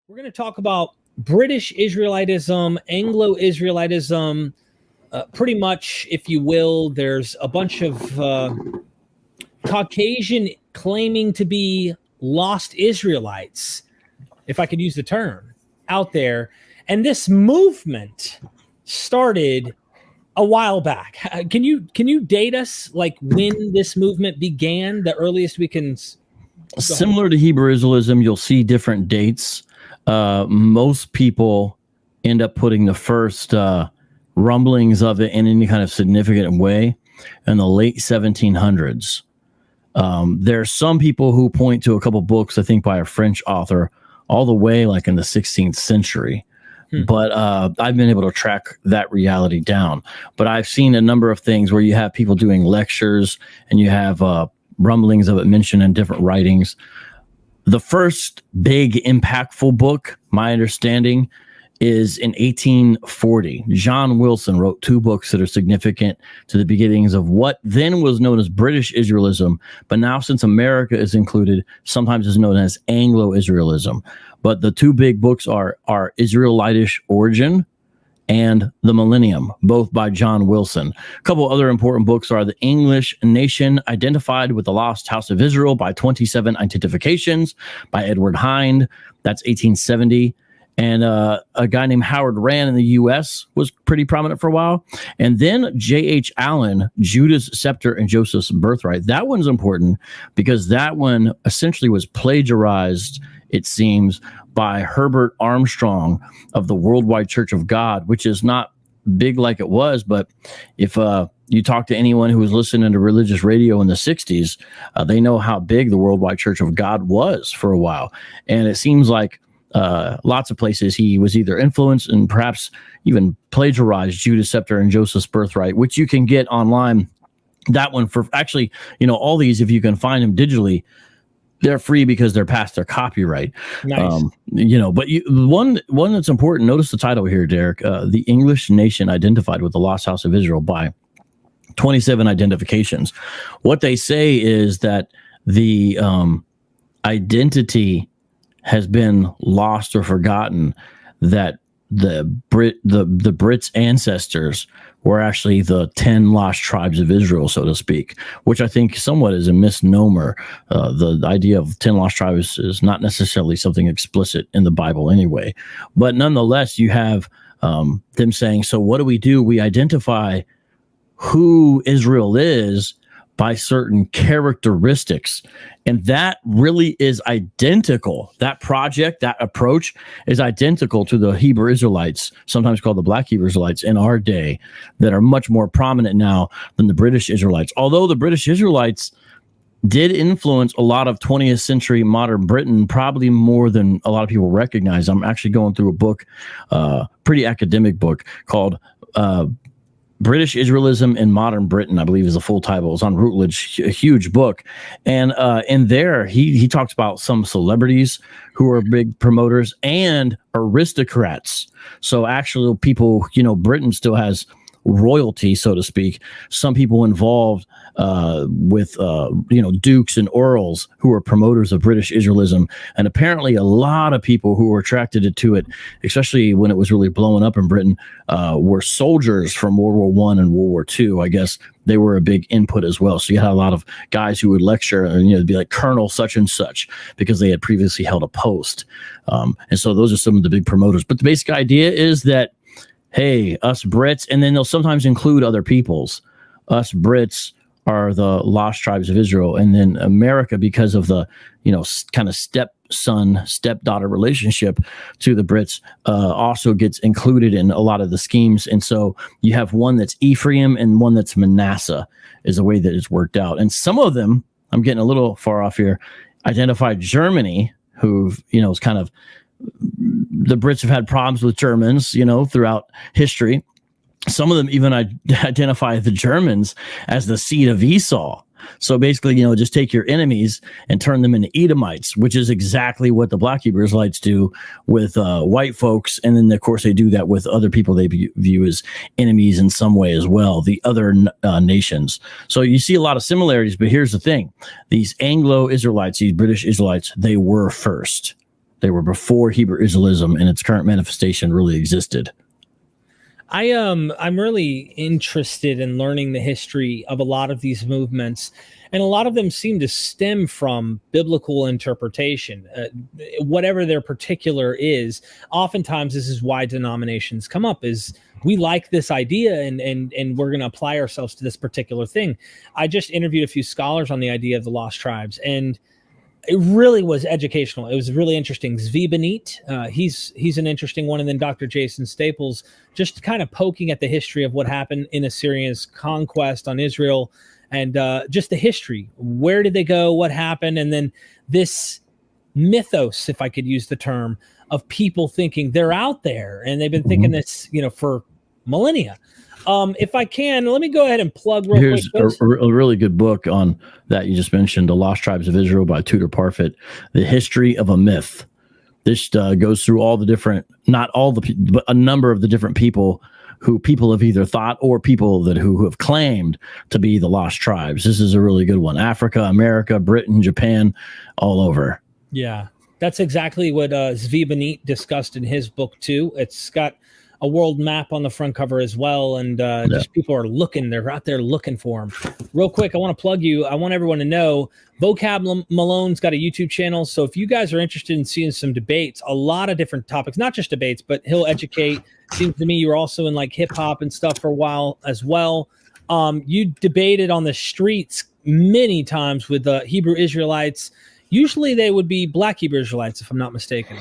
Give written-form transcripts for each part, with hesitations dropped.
We're going to talk about British Israelitism, Anglo-Israelism, pretty much, if you will. There's a bunch of Caucasian claiming to be lost Israelites, if I could use the term, out there. And this movement started a while back. Can you date us, like when this movement began, the earliest we can? Similar to Hebrew Israelism, you'll see different dates. Most people end up putting the first rumblings of it in any kind of significant way in the late 1700s. There's some people who point to a couple books, I think by a French author, all the way like in the 16th century. But I've been able to track that reality down. But I've seen a number of things where you have people doing lectures and you have rumblings of it mentioned in different writings. The first big impactful book, my understanding, is in 1840. John Wilson wrote two books that are significant to the beginnings of what then was known as British Israelism, but now since America is included, sometimes is known as Anglo-Israelism. But the two big books are Israelitish Origin and The Millennium, both by John Wilson. A couple other important books are The English Nation Identified with the Lost House of Israel by 27 Identifications by Edward Hind. That's 1870. And a guy named Howard Rand in the U.S. was pretty prominent for a while. And then J.H. Allen, Judah's Scepter and Joseph's Birthright. That one's important because that one essentially was plagiarized, it seems, by Herbert Armstrong of the Worldwide Church of God, which is not big like it was. But if you talk to anyone who was listening to religious radio in the 60s, they know how big the Worldwide Church of God was for a while. And it seems like lots of places he was either influenced and perhaps even plagiarized Judah's Scepter and Joseph's Birthright, which you can get online. That one for actually, all these, if you can find them digitally, they're free because they're past their copyright. Nice. But one that's important, notice the title here, Derek, The English Nation Identified with the Lost House of Israel by 27 Identifications. What they say is that the identity has been lost or forgotten, that the Brits' ancestors were actually the 10 lost tribes of Israel, so to speak, which I think somewhat is a misnomer. The idea of 10 lost tribes is not necessarily something explicit in the Bible anyway. But nonetheless, you have them saying, so what do? We identify who Israel is by certain characteristics. And that really is identical. That project, that approach is identical to the Hebrew Israelites, sometimes called the Black Hebrew Israelites in our day, that are much more prominent now than the British Israelites. Although the British Israelites did influence a lot of 20th century modern Britain, probably more than a lot of people recognize. I'm actually going through a book, pretty academic book called British Israelism in Modern Britain, I believe is the full title. It's on Routledge, a huge book. And in there, he talks about some celebrities who are big promoters and aristocrats. So actually people, Britain still has royalty, so to speak. Some people involved with dukes and earls who are promoters of British Israelism, and apparently a lot of people who were attracted to it, especially when it was really blowing up in Britain, were soldiers from World War I and World War II. I guess they were a big input as well. So you had a lot of guys who would lecture and be like Colonel such and such because they had previously held a post. And so those are some of the big promoters. But the basic idea is that, hey, us Brits, and then they'll sometimes include other peoples. Us Brits are the lost tribes of Israel, and then America, because of the kind of stepson stepdaughter relationship to the Brits, also gets included in a lot of the schemes. And so you have one that's Ephraim and one that's Manasseh is the way that it's worked out. And some of them, I'm getting a little far off here, identified Germany, who is kind of, the Brits have had problems with Germans, throughout history. Some of them even identify the Germans as the seed of Esau. So basically, just take your enemies and turn them into Edomites, which is exactly what the Black Hebrew Israelites do with white folks. And then, of course, they do that with other people they view as enemies in some way as well, the other nations. So you see a lot of similarities, but here's the thing. These Anglo-Israelites, these British Israelites, they were first. They were before Hebrew Israelism and its current manifestation really existed. I'm really interested in learning the history of a lot of these movements, and a lot of them seem to stem from biblical interpretation, whatever their particular is. Oftentimes, this is why denominations come up: is we like this idea, and we're going to apply ourselves to this particular thing. I just interviewed a few scholars on the idea of the lost tribes, and it really was educational. It was really interesting. Zvi Benit, he's an interesting one. And then Dr. Jason Staples, just kind of poking at the history of what happened in Assyria's conquest on Israel, and just the history. Where did they go? What happened? And then this mythos, if I could use the term, of people thinking they're out there. And they've been thinking this, for millennia. If I can, let me go ahead and plug real Here's quick. a really good book on that you just mentioned, The Lost Tribes of Israel by Tudor Parfit, The History of a Myth. This goes through all the different, not all the people, but a number of the different people who people have either thought or people that who have claimed to be the lost tribes. This is a really good one. Africa, America, Britain, Japan, all over. Yeah, that's exactly what Zvi Benit discussed in his book too. It's got a world map on the front cover as well, and just people are looking. They're out there looking for them. Real quick, I want to plug you. I want everyone to know Vocab Malone's got a YouTube channel, so if you guys are interested in seeing some debates, a lot of different topics, not just debates, but he'll educate. Seems to me you were also in like hip hop and stuff for a while as well. You debated on the streets many times with the Hebrew Israelites. Usually they would be Black Hebrew Israelites, if I'm not mistaken.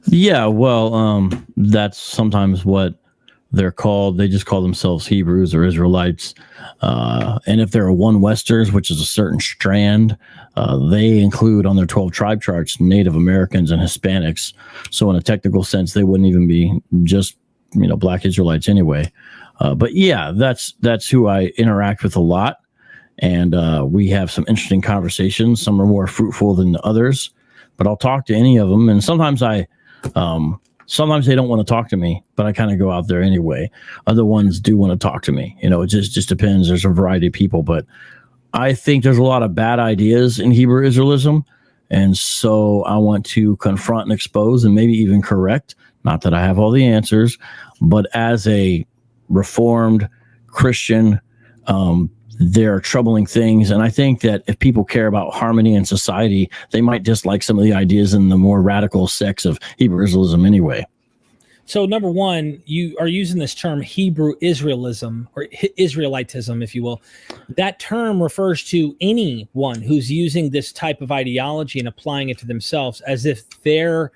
Yeah, well, that's sometimes what they're called. They just call themselves Hebrews or Israelites. And if there are one Westers, which is a certain strand, they include on their 12 tribe charts Native Americans and Hispanics. So in a technical sense, they wouldn't even be just, Black Israelites anyway. But yeah, that's who I interact with a lot. And we have some interesting conversations. Some are more fruitful than others, but I'll talk to any of them. And sometimes sometimes they don't want to talk to me, but I kind of go out there anyway. Other ones do want to talk to me. It just depends. There's a variety of people, but I think there's a lot of bad ideas in Hebrew Israelism. And so I want to confront and expose and maybe even correct. Not that I have all the answers, but as a Reformed Christian, there are troubling things. And I think that if people care about harmony in society, they might dislike some of the ideas in the more radical sects of Hebrew Israelism anyway. So number one, you are using this term Hebrew Israelism or Israelitism, if you will. That term refers to anyone who's using this type of ideology and applying it to themselves as if their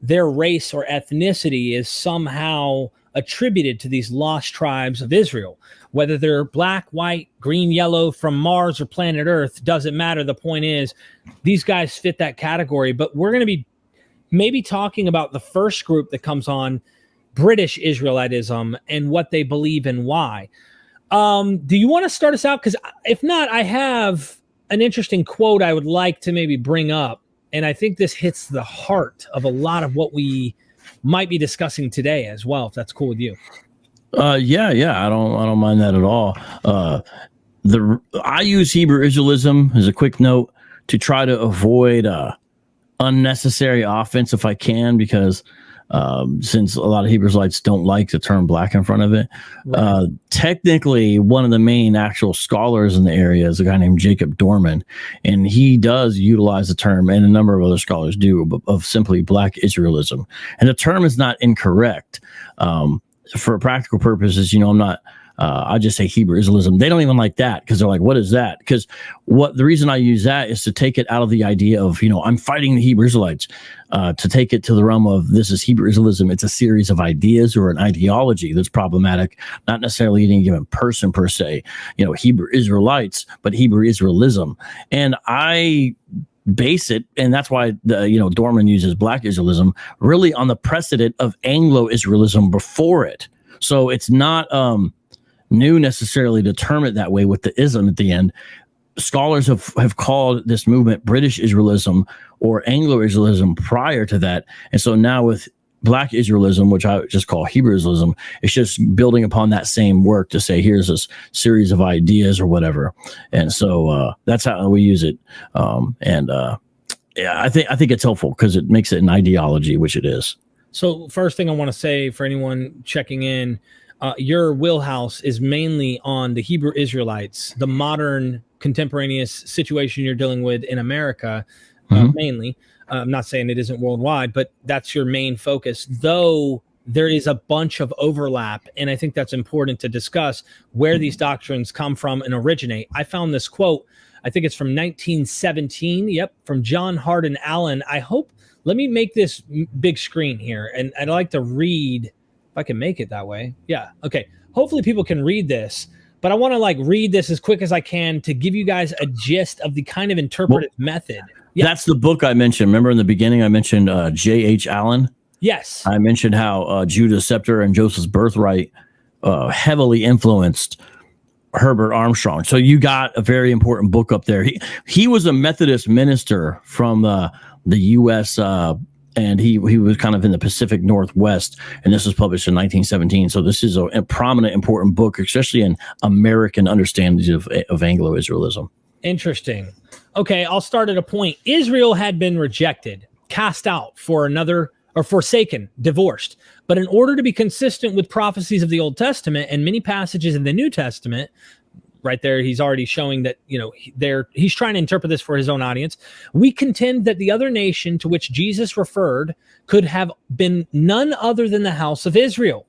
race or ethnicity is somehow attributed to these lost tribes of Israel. Whether they're black, white, green, yellow, from Mars or planet Earth, doesn't matter. The point is, these guys fit that category. But we're going to be maybe talking about the first group that comes on, British Israelitism, and what they believe and why. Do you want to start us out? Because if not, I have an interesting quote I would like to maybe bring up. And I think this hits the heart of a lot of what we might be discussing today as well, if that's cool with you. Yeah, I don't mind that at all. I use Hebrew Israelism as a quick note to try to avoid unnecessary offense if I can, because since a lot of Hebrew Israelites don't like the term black in front of it. Right. Technically, one of the main actual scholars in the area is a guy named Jacob Dorman, and he does utilize the term, and a number of other scholars do, of simply Black Israelism. And the term is not incorrect. For practical purposes, I'm not, I just say Hebrew Israelism. They don't even like that because they're like, what is that? Because the reason I use that is to take it out of the idea of, I'm fighting the Hebrew Israelites, to take it to the realm of this is Hebrew Israelism. It's a series of ideas or an ideology that's problematic, not necessarily any given person per se, Hebrew Israelites, but Hebrew Israelism. And I base it, and that's why Dorman uses Black Israelism, really on the precedent of Anglo-Israelism before it. So it's not new necessarily to term it that way with the ism at the end. Scholars have called this movement British Israelism or Anglo-Israelism prior to that. And so now with Black Israelism, which I just call Hebrew Israelism, it's just building upon that same work to say, here's this series of ideas or whatever. And so that's how we use it. Yeah, I think it's helpful because it makes it an ideology, which it is. So first thing I want to say for anyone checking in, your wheelhouse is mainly on the Hebrew Israelites, the modern contemporaneous situation you're dealing with in America, mainly. I'm not saying it isn't worldwide, but that's your main focus, though there is a bunch of overlap. And I think that's important to discuss where these doctrines come from and originate. I found this quote, I think it's from 1917. Yep. From John Hardin Allen. Let me make this big screen here. And I'd like to read, if I can make it that way. Yeah. Okay. Hopefully people can read this, but I want to read this as quick as I can to give you guys a gist of the kind of interpretive method. Yeah. That's the book I mentioned. Remember in the beginning, I mentioned J.H. Allen. Yes. I mentioned how Judah's Scepter and Joseph's Birthright heavily influenced Herbert Armstrong. So you got a very important book up there. He was a Methodist minister from the U.S., and he was kind of in the Pacific Northwest, and this was published in 1917. So this is a prominent, important book, especially in American understandings of Anglo-Israelism. Interesting. Okay, I'll start at a point. Israel had been rejected, cast out for another, or forsaken, divorced. But in order to be consistent with prophecies of the Old Testament and many passages in the New Testament, right there, he's already showing that, he's trying to interpret this for his own audience. We contend that the other nation to which Jesus referred could have been none other than the house of Israel.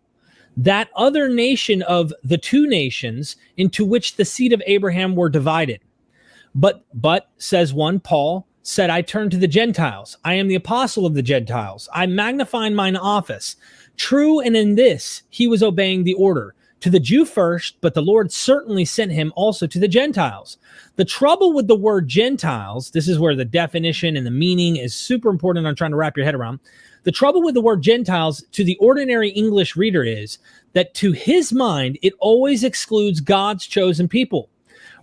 That other nation of the two nations into which the seed of Abraham were divided. But says one, Paul said, I turn to the Gentiles. I am the apostle of the Gentiles. I magnify mine office. True, and in this he was obeying the order. To the Jew first, but the Lord certainly sent him also to the Gentiles. The trouble with the word Gentiles, this is where the definition and the meaning is super important. I'm trying to wrap your head around. The trouble with the word Gentiles to the ordinary English reader is that to his mind, it always excludes God's chosen people,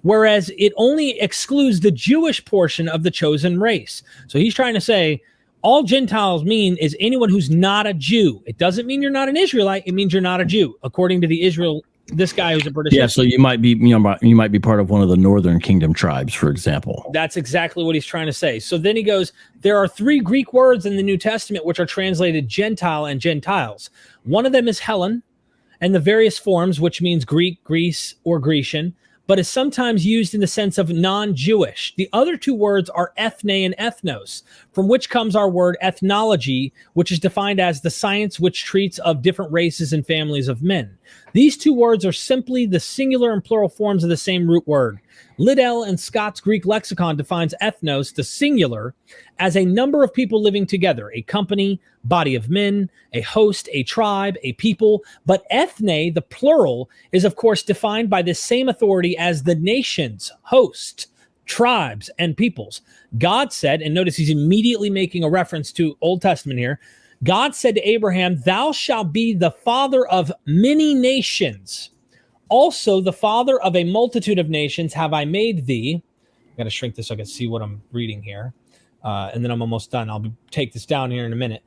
whereas it only excludes the Jewish portion of the chosen race. So he's trying to say, all Gentiles mean is anyone who's not a Jew. It doesn't mean you're not an Israelite. It means you're not a Jew, according to this guy who's a British. Yeah, so you might be part of one of the Northern Kingdom tribes, for example. That's exactly what he's trying to say. So then he goes, there are three Greek words in the New Testament which are translated Gentile and Gentiles. One of them is Helen, and the various forms, which means Greek, Greece, or Grecian, but is sometimes used in the sense of non-Jewish. The other two words are ethne and ethnos, from which comes our word ethnology, which is defined as the science which treats of different races and families of men. These two words are simply the singular and plural forms of the same root word. Liddell and Scott's Greek lexicon defines ethnos, the singular, as a number of people living together, a company, body of men, a host, a tribe, a people. But ethne, the plural, is of course defined by this same authority as the nations, host, tribes, and peoples. God said, and notice he's immediately making a reference to Old Testament here, God said to Abraham, thou shalt be the father of many nations. Also, the father of a multitude of nations have I made thee. I got to shrink this so I can see what I'm reading here. And then I'm almost done. I'll take this down here in a minute.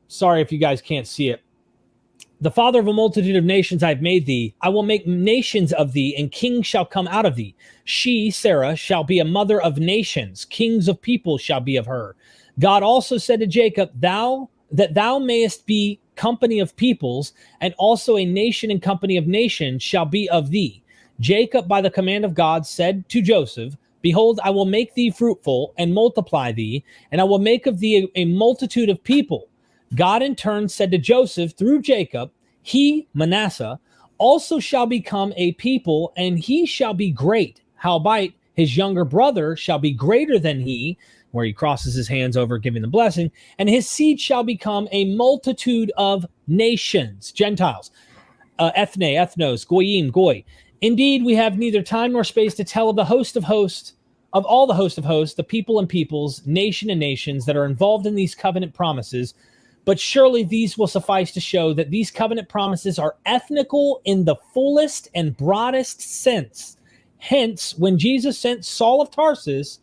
Sorry if you guys can't see it. The father of a multitude of nations I have made thee. I will make nations of thee, and kings shall come out of thee. She, Sarah, shall be a mother of nations. Kings of people shall be of her. God also said to Jacob, thou mayest be company of peoples, and also a nation and company of nations shall be of thee. Jacob, by the command of God, said to Joseph, behold, I will make thee fruitful and multiply thee, and I will make of thee a multitude of people. God in turn said to Joseph through Jacob, he, Manasseh, also shall become a people, and he shall be great. Howbeit, his younger brother shall be greater than he, where he crosses his hands over, giving the blessing, and his seed shall become a multitude of nations, Gentiles, ethne, ethnos, goyim, goy. Indeed, we have neither time nor space to tell of the host of hosts, of all the host of hosts, the people and peoples, nation and nations that are involved in these covenant promises. But surely these will suffice to show that these covenant promises are ethnical in the fullest and broadest sense. Hence, when Jesus sent Saul of Tarsus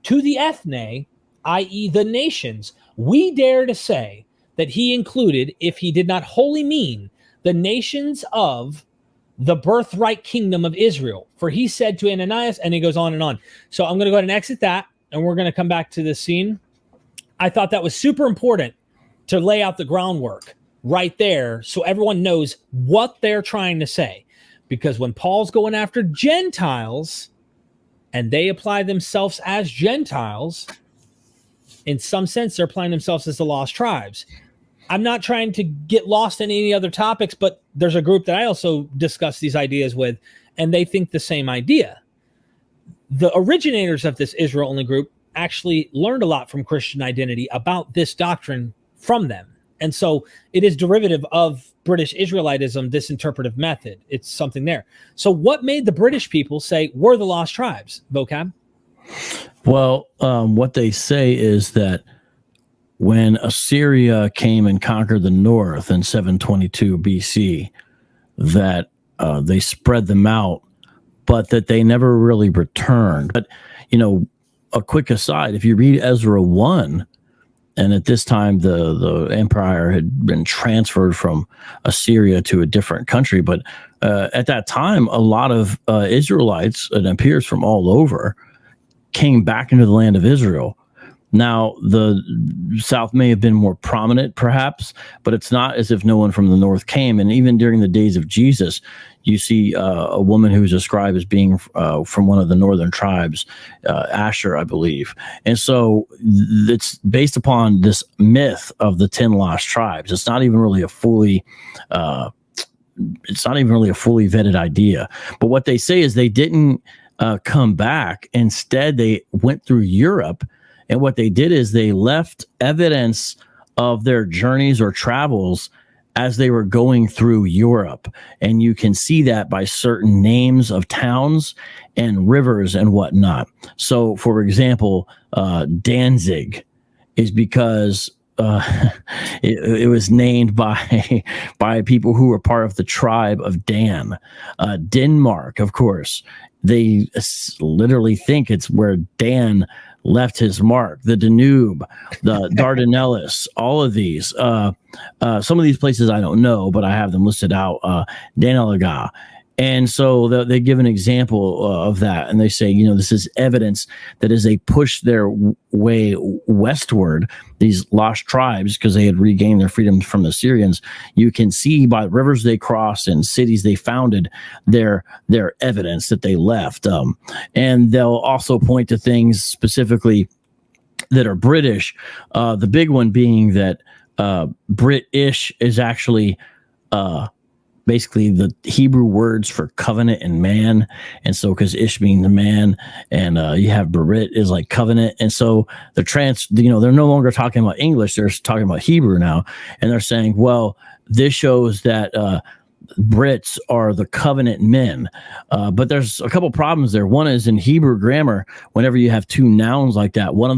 to the ethne, i.e. the nations, we dare to say that he included, if he did not wholly mean, the nations of the birthright kingdom of Israel. For he said to Ananias, and he goes on and on. So I'm going to go ahead and exit that. and we're going to come back to this scene. I thought that was super important to lay out the groundwork right there so everyone knows what they're trying to say. Because when Paul's going after Gentiles and they apply themselves as Gentiles, in some sense, they're applying themselves as the lost tribes. I'm not trying to get lost in any other topics, but there's a group that I also discuss these ideas with, and they think the same idea. The originators of this Israel-only group actually learned a lot from Christian identity about this doctrine from them. And so it is derivative of British Israelitism, this interpretive method. It's something there. So what made the British people say we're the lost tribes, Vocab? Well, what they say is that when Assyria came and conquered the north in 722 BC, that they spread them out, but that they never really returned. But, a quick aside, if you read Ezra 1, and at this time the empire had been transferred from Assyria to a different country, but at that time, a lot of Israelites, it appears from all over, came back into the land of Israel. Now, the South may have been more prominent, perhaps, but it's not as if no one from the North came. And even during the days of Jesus, you see a woman who's described as being from one of the northern tribes, Asher, I believe. And so it's based upon this myth of the 10 lost tribes. It's not even really a fully vetted idea. But what they say is they didn't come back. Instead, they went through Europe. And what they did is they left evidence of their journeys or travels as they were going through Europe. And you can see that by certain names of towns and rivers and whatnot. So, for example, Danzig is because it was named by people who were part of the tribe of Dan. Denmark, of course, they literally think it's where Dan left his mark. The Danube, the Dardanelles, all of these. Some of these places I don't know, but I have them listed out. Danelaga. And so they give an example of that, and they say, this is evidence that as they push their way westward, these lost tribes, because they had regained their freedom from the Syrians, you can see by the rivers they crossed and cities they founded their evidence that they left. And they'll also point to things specifically that are British. The big one being that British is actually basically the Hebrew words for covenant and man. And so, because ish means man, and you have Berit is like covenant. And so they're no longer talking about English, they're talking about Hebrew now. And they're saying, well, this shows that Brits are the covenant men. But there's a couple problems there. One is in Hebrew grammar, whenever you have two nouns like that, one of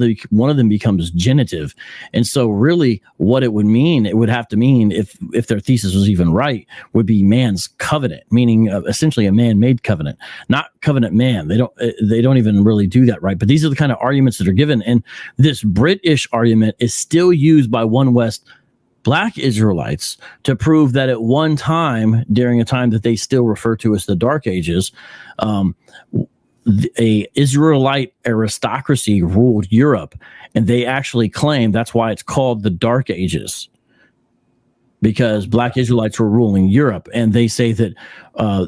them becomes genitive. And so really what it would have to mean, if their thesis was even right, would be man's covenant, meaning essentially a man-made covenant, not covenant man. They don't even really do that right. But these are the kind of arguments that are given. And this British argument is still used by One West Black Israelites to prove that at one time, during a time that they still refer to as the Dark Ages, a Israelite aristocracy ruled Europe, and they actually claim that's why it's called the Dark Ages, because Black Israelites were ruling Europe, and they say that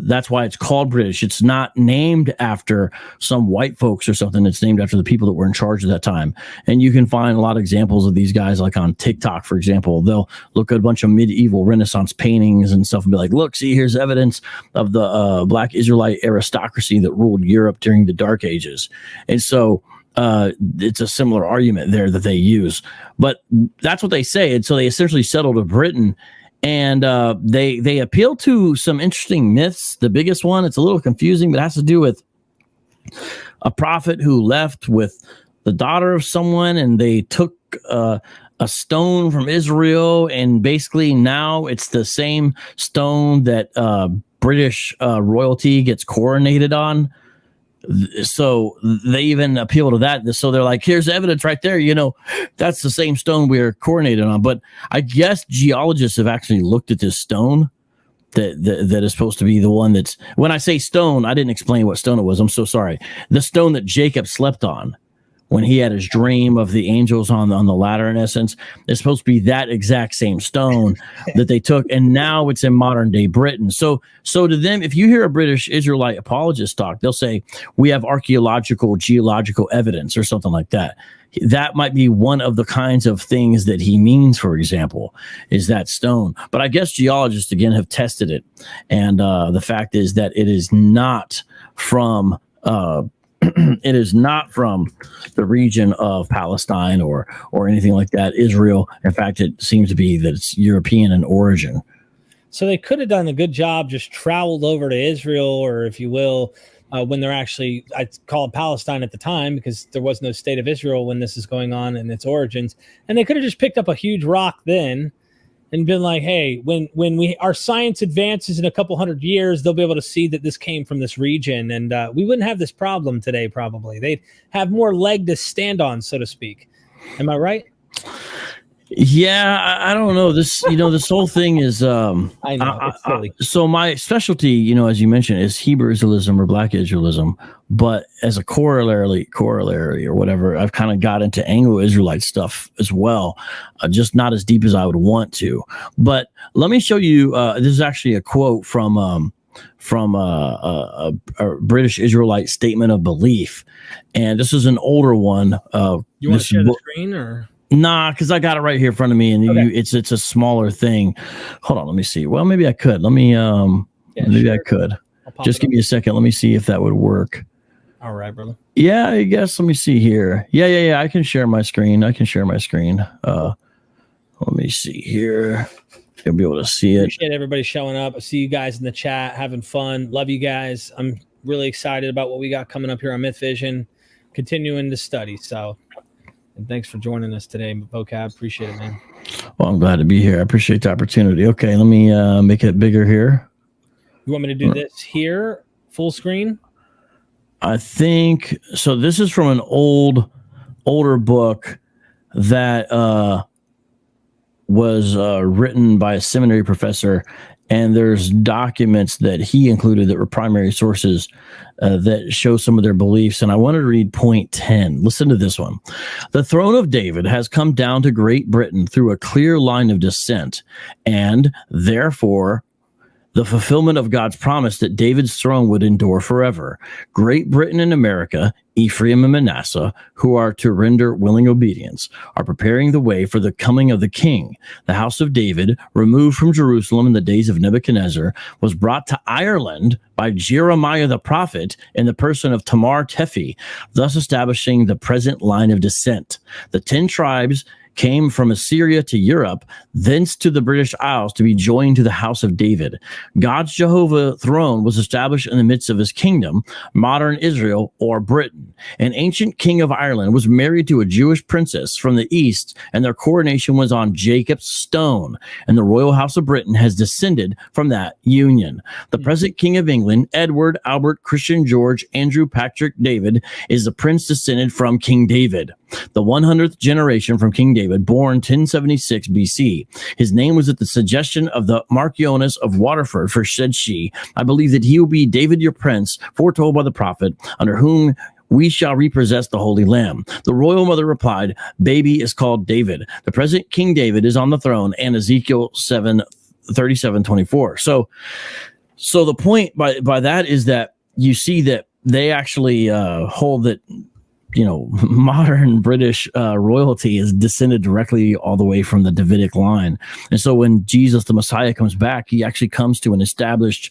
that's why it's called British. It's not named after some white folks or something. It's named after the people that were in charge at that time. And you can find a lot of examples of these guys, like on TikTok, for example. They'll look at a bunch of medieval Renaissance paintings and stuff and be like, look, see, here's evidence of the Black Israelite aristocracy that ruled Europe during the Dark Ages. And so it's a similar argument there that they use, but that's what they say. And so they essentially settled with Britain, and they appeal to some interesting myths. The biggest one, it's a little confusing, but it has to do with a prophet who left with the daughter of someone, and they took a stone from Israel, and basically now it's the same stone that British royalty gets coronated on. So they even appeal to that. So they're like, here's evidence right there. That's the same stone we are coronated on. But I guess geologists have actually looked at this stone that is supposed to be the one that's, when I say stone, I didn't explain what stone it was. I'm so sorry. The stone that Jacob slept on when he had his dream of the angels on the ladder, in essence, it's supposed to be that exact same stone that they took, and now it's in modern day Britain. So to them, if you hear a British Israelite apologist talk, they'll say we have archaeological, geological evidence or something like that. That might be one of the kinds of things that he means, for example, is that stone. But I guess geologists, again, have tested it. And the fact is that it is not from it is not from the region of Palestine or anything like that, Israel. In fact, it seems to be that it's European in origin. So they could have done a good job, just traveled over to Israel, or if you will, when they're actually, I call it Palestine at the time because there was no state of Israel when this is going on in its origins. And they could have just picked up a huge rock then and been like, hey, when our science advances in a couple hundred years, they'll be able to see that this came from this region. And we wouldn't have this problem today, probably. They'd have more leg to stand on, so to speak. Am I right? Yeah, I don't know. This whole thing is. I know, it's silly. So my specialty, as you mentioned, is Hebrew Israelism or Black Israelism. But as a corollary or whatever, I've kind of got into Anglo-Israelite stuff as well, just not as deep as I would want to. But let me show you. This is actually a quote from a British Israelite statement of belief, and this is an older one. You want to share the screen or? Nah, because I got it right here in front of me, and okay. It's a smaller thing. Hold on, let me see. Well, maybe I could. Let me maybe sure. I could. Just give me a second. Let me see if that would work. All right, brother. Yeah, I guess. Let me see here. Yeah. I can share my screen. Let me see here. You'll be able to see it. Appreciate everybody showing up. I see you guys in the chat having fun. Love you guys. I'm really excited about what we got coming up here on MythVision, continuing to study. So. And thanks for joining us today, Vocab. Appreciate it, man. Well, I'm glad to be here. I appreciate the opportunity. Okay, let me make it bigger here. You want me to do this here, full screen? I think so. This is from an older book that was written by a seminary professor, and there's documents that he included that were primary sources that show some of their beliefs. And I want to read point 10. Listen to this one. The throne of David has come down to Great Britain through a clear line of descent, and therefore the fulfillment of God's promise that David's throne would endure forever. Great Britain and America, Ephraim and Manasseh, who are to render willing obedience, are preparing the way for the coming of the king. The house of David, removed from Jerusalem in the days of Nebuchadnezzar, was brought to Ireland by Jeremiah the prophet in the person of Tamar Tephi, thus establishing the present line of descent. The 10 tribes came from Assyria to Europe, thence to the British Isles to be joined to the house of David. God's Jehovah throne was established in the midst of his kingdom, modern Israel or Britain. An ancient king of Ireland was married to a Jewish princess from the east, and their coronation was on Jacob's stone, and the royal house of Britain has descended from that union. The present king of England, Edward, Albert, Christian, George, Andrew, Patrick, David, is the prince descended from King David, the 100th generation from King David, born 1076 BC. His name was at the suggestion of the Marchioness of Waterford, for said she, I believe that he will be David your prince, foretold by the prophet, under whom we shall repossess the Holy Lamb. The royal mother replied, baby is called David. The present King David is on the throne, and Ezekiel 7:37-24. So the point by that is that you see that they actually hold that modern British royalty is descended directly all the way from the Davidic line. And so when Jesus, the Messiah, comes back, he actually comes to an established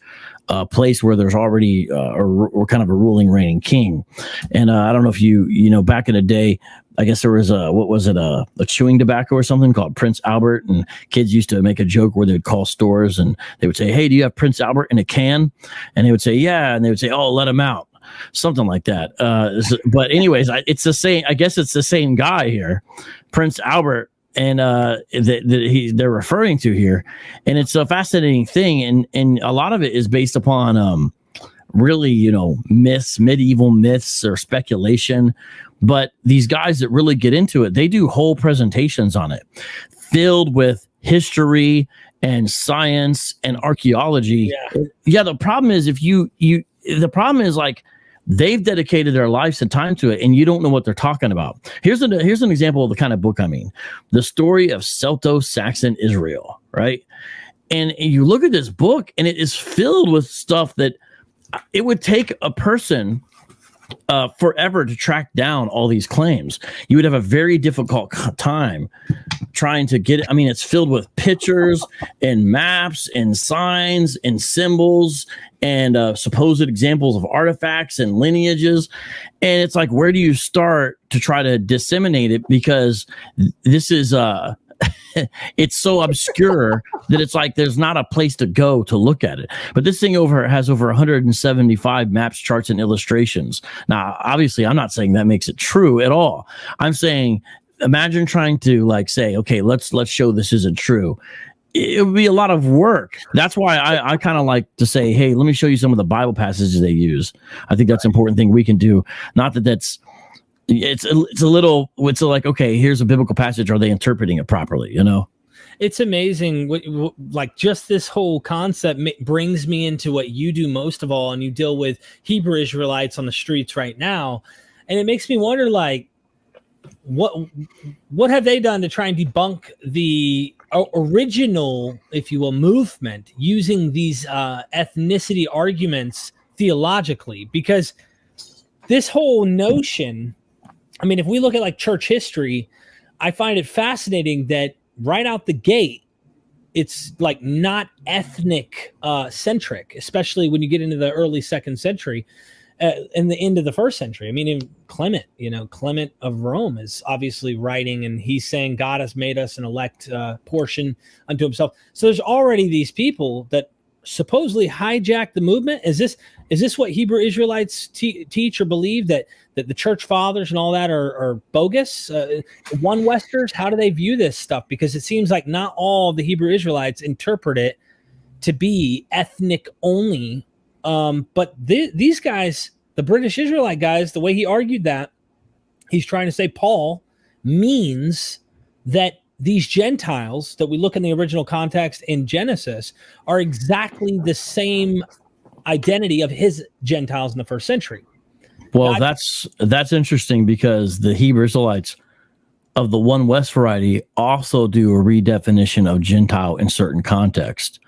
place where there's already or kind of a ruling, reigning king. And I don't know if you back in the day, I guess there was a chewing tobacco or something called Prince Albert, and kids used to make a joke where they would call stores and they would say, hey, do you have Prince Albert in a can? And they would say, yeah. And they would say, oh, let him out. Something like that. But anyways, it's the same. I guess it's the same guy here, Prince Albert, and they're referring to here. And it's a fascinating thing. And a lot of it is based upon really, myths, medieval myths or speculation. But these guys that really get into it, they do whole presentations on it, filled with history and science and archaeology. Yeah. The problem is the problem is like they've dedicated their lives and time to it, and you don't know what they're talking about. Here's an example of the kind of book I mean. The story of Celto-Saxon Israel, right? And you look at this book, and it is filled with stuff that it would take a person forever to track down all these claims. You would have a very difficult time trying to get it. I mean, it's filled with pictures and maps and signs and symbols and supposed examples of artifacts and lineages. And it's like, where do you start to try to disseminate it? Because this is it's so obscure that it's like there's not a place to go to look at it. But this thing has over 175 maps, charts, and illustrations. Now, obviously, I'm not saying that makes it true at all. I'm saying, imagine trying to like say, okay, let's show this isn't true. It would be a lot of work. That's why I kind of like to say, hey, let me show you some of the Bible passages they use. I think that's an important thing we can do. Not that that's it's like, okay, here's a biblical passage. Are they interpreting it properly? You know, it's amazing. Like just this whole concept brings me into what you do most of all, and you deal with Hebrew Israelites on the streets right now, and it makes me wonder, like, what have they done to try and debunk the original, if you will, movement using these ethnicity arguments theologically? Because this whole notion, I mean, if we look at like church history, I find it fascinating that right out the gate, it's like not ethnic centric, especially when you get into the early 2nd century and the end of the 1st century. I mean, in Clement, Clement of Rome is obviously writing, and he's saying God has made us an elect portion unto himself. So there's already these people that supposedly hijack the movement. Is this what Hebrew Israelites teach or believe, that the church fathers and all that are bogus? One Westers, how do they view this stuff? Because it seems like not all of the Hebrew Israelites interpret it to be ethnic only. But these guys, the British Israelite guys, the way he argued that, he's trying to say Paul means that these Gentiles that we look in the original context in Genesis are exactly the same identity of his Gentiles in the 1st century. Well, that's interesting, because the Hebrew Israelites of the One West variety also do a redefinition of Gentile in certain contexts.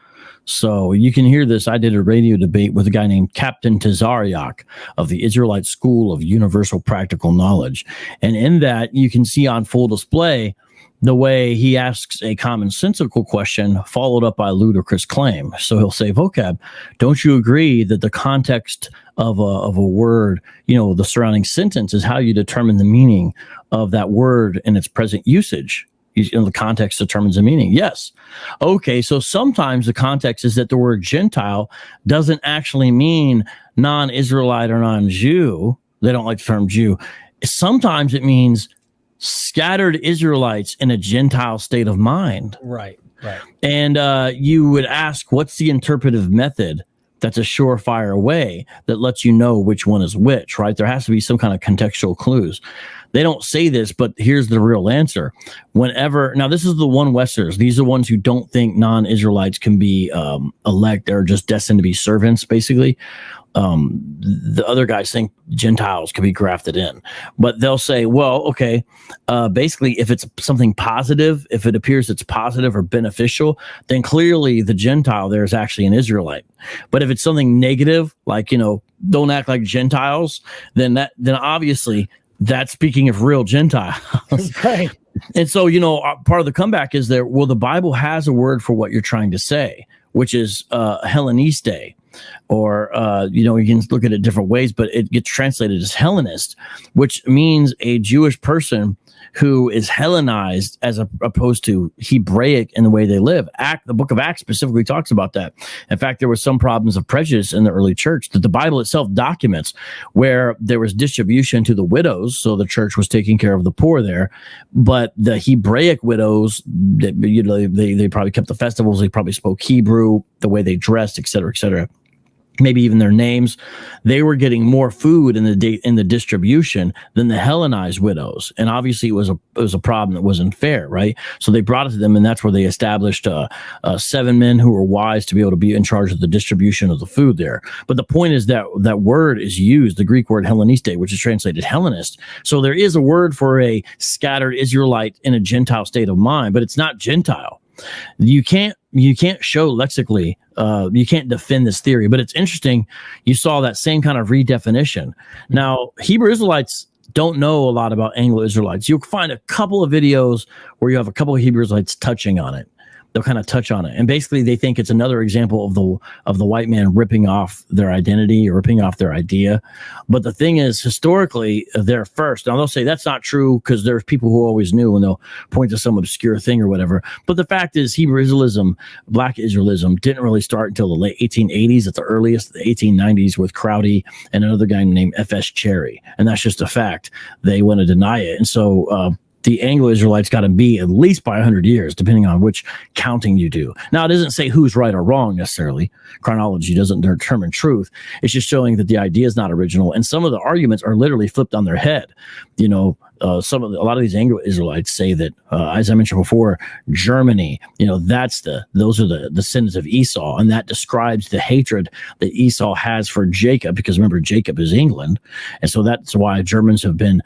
So you can hear this. I did a radio debate with a guy named Captain Tazariak of the Israelite School of Universal Practical Knowledge. And in that, you can see on full display the way he asks a commonsensical question followed up by a ludicrous claim. So he'll say, Vocab, don't you agree that the context of a word, the surrounding sentence, is how you determine the meaning of that word in its present usage? The context determines the meaning. Yes. Okay, so sometimes the context is that the word Gentile doesn't actually mean non-Israelite or non-Jew. They don't like the term Jew. Sometimes it means scattered Israelites in a Gentile state of mind. Right. And you would ask, what's the interpretive method that's a surefire way that lets you know which one is which, right? There has to be some kind of contextual clues. They don't say this, but here's the real answer. Now this is the One Westers. These are ones who don't think non-Israelites can be elect or just destined to be servants, basically. The other guys think Gentiles can be grafted in, but they'll say, well, okay, basically if it's something positive, if it appears it's positive or beneficial, then clearly the Gentile there is actually an Israelite. But if it's something negative, like, don't act like Gentiles, then obviously that's speaking of real Gentiles. Right. And so, part of the comeback is that, well, the Bible has a word for what you're trying to say, which is Helleniste. Or, you can look at it different ways, but it gets translated as Hellenist, which means a Jewish person who is Hellenized as opposed to Hebraic in the way they live. The book of Acts specifically talks about that. In fact, there were some problems of prejudice in the early church that the Bible itself documents, where there was distribution to the widows, so the church was taking care of the poor there, but the Hebraic widows, they probably kept the festivals, they probably spoke Hebrew, the way they dressed, et cetera, et cetera. maybe even their names, they were getting more food in the distribution than the Hellenized widows, and obviously it was a problem that wasn't fair, right? So they brought it to them, and that's where they established 7 men who were wise to be able to be in charge of the distribution of the food there. But the point is that that word is used, the Greek word Helleniste, which is translated Hellenist. So there is a word for a scattered Israelite in a Gentile state of mind, but it's not Gentile. You can't show lexically, you can't defend this theory, but it's interesting. You saw that same kind of redefinition. Now, Hebrew Israelites don't know a lot about Anglo-Israelites. You'll find a couple of videos where you have a couple of Hebrew Israelites touching on it. They'll kind of touch on it, and basically they think it's another example of the white man ripping off their identity or ripping off their idea. But the thing is, historically, they're first. Now they'll say that's not true because there's people who always knew, and they'll point to some obscure thing or whatever. But the fact is, Hebrew Israelism, Black Israelism, didn't really start until the late 1880s at the earliest, the 1890s, with Crowdy and another guy named F.S. Cherry, and that's just a fact. They want to deny it, and so. The Anglo-Israelites got to be at least by 100 years, depending on which counting you do. Now, it doesn't say who's right or wrong necessarily. Chronology doesn't determine truth. It's just showing that the idea is not original, and some of the arguments are literally flipped on their head. You know, a lot of these Anglo-Israelites say that, as I mentioned before, Germany, those are the descendants of Esau, and that describes the hatred that Esau has for Jacob, because remember, Jacob is England, and so that's why Germans have been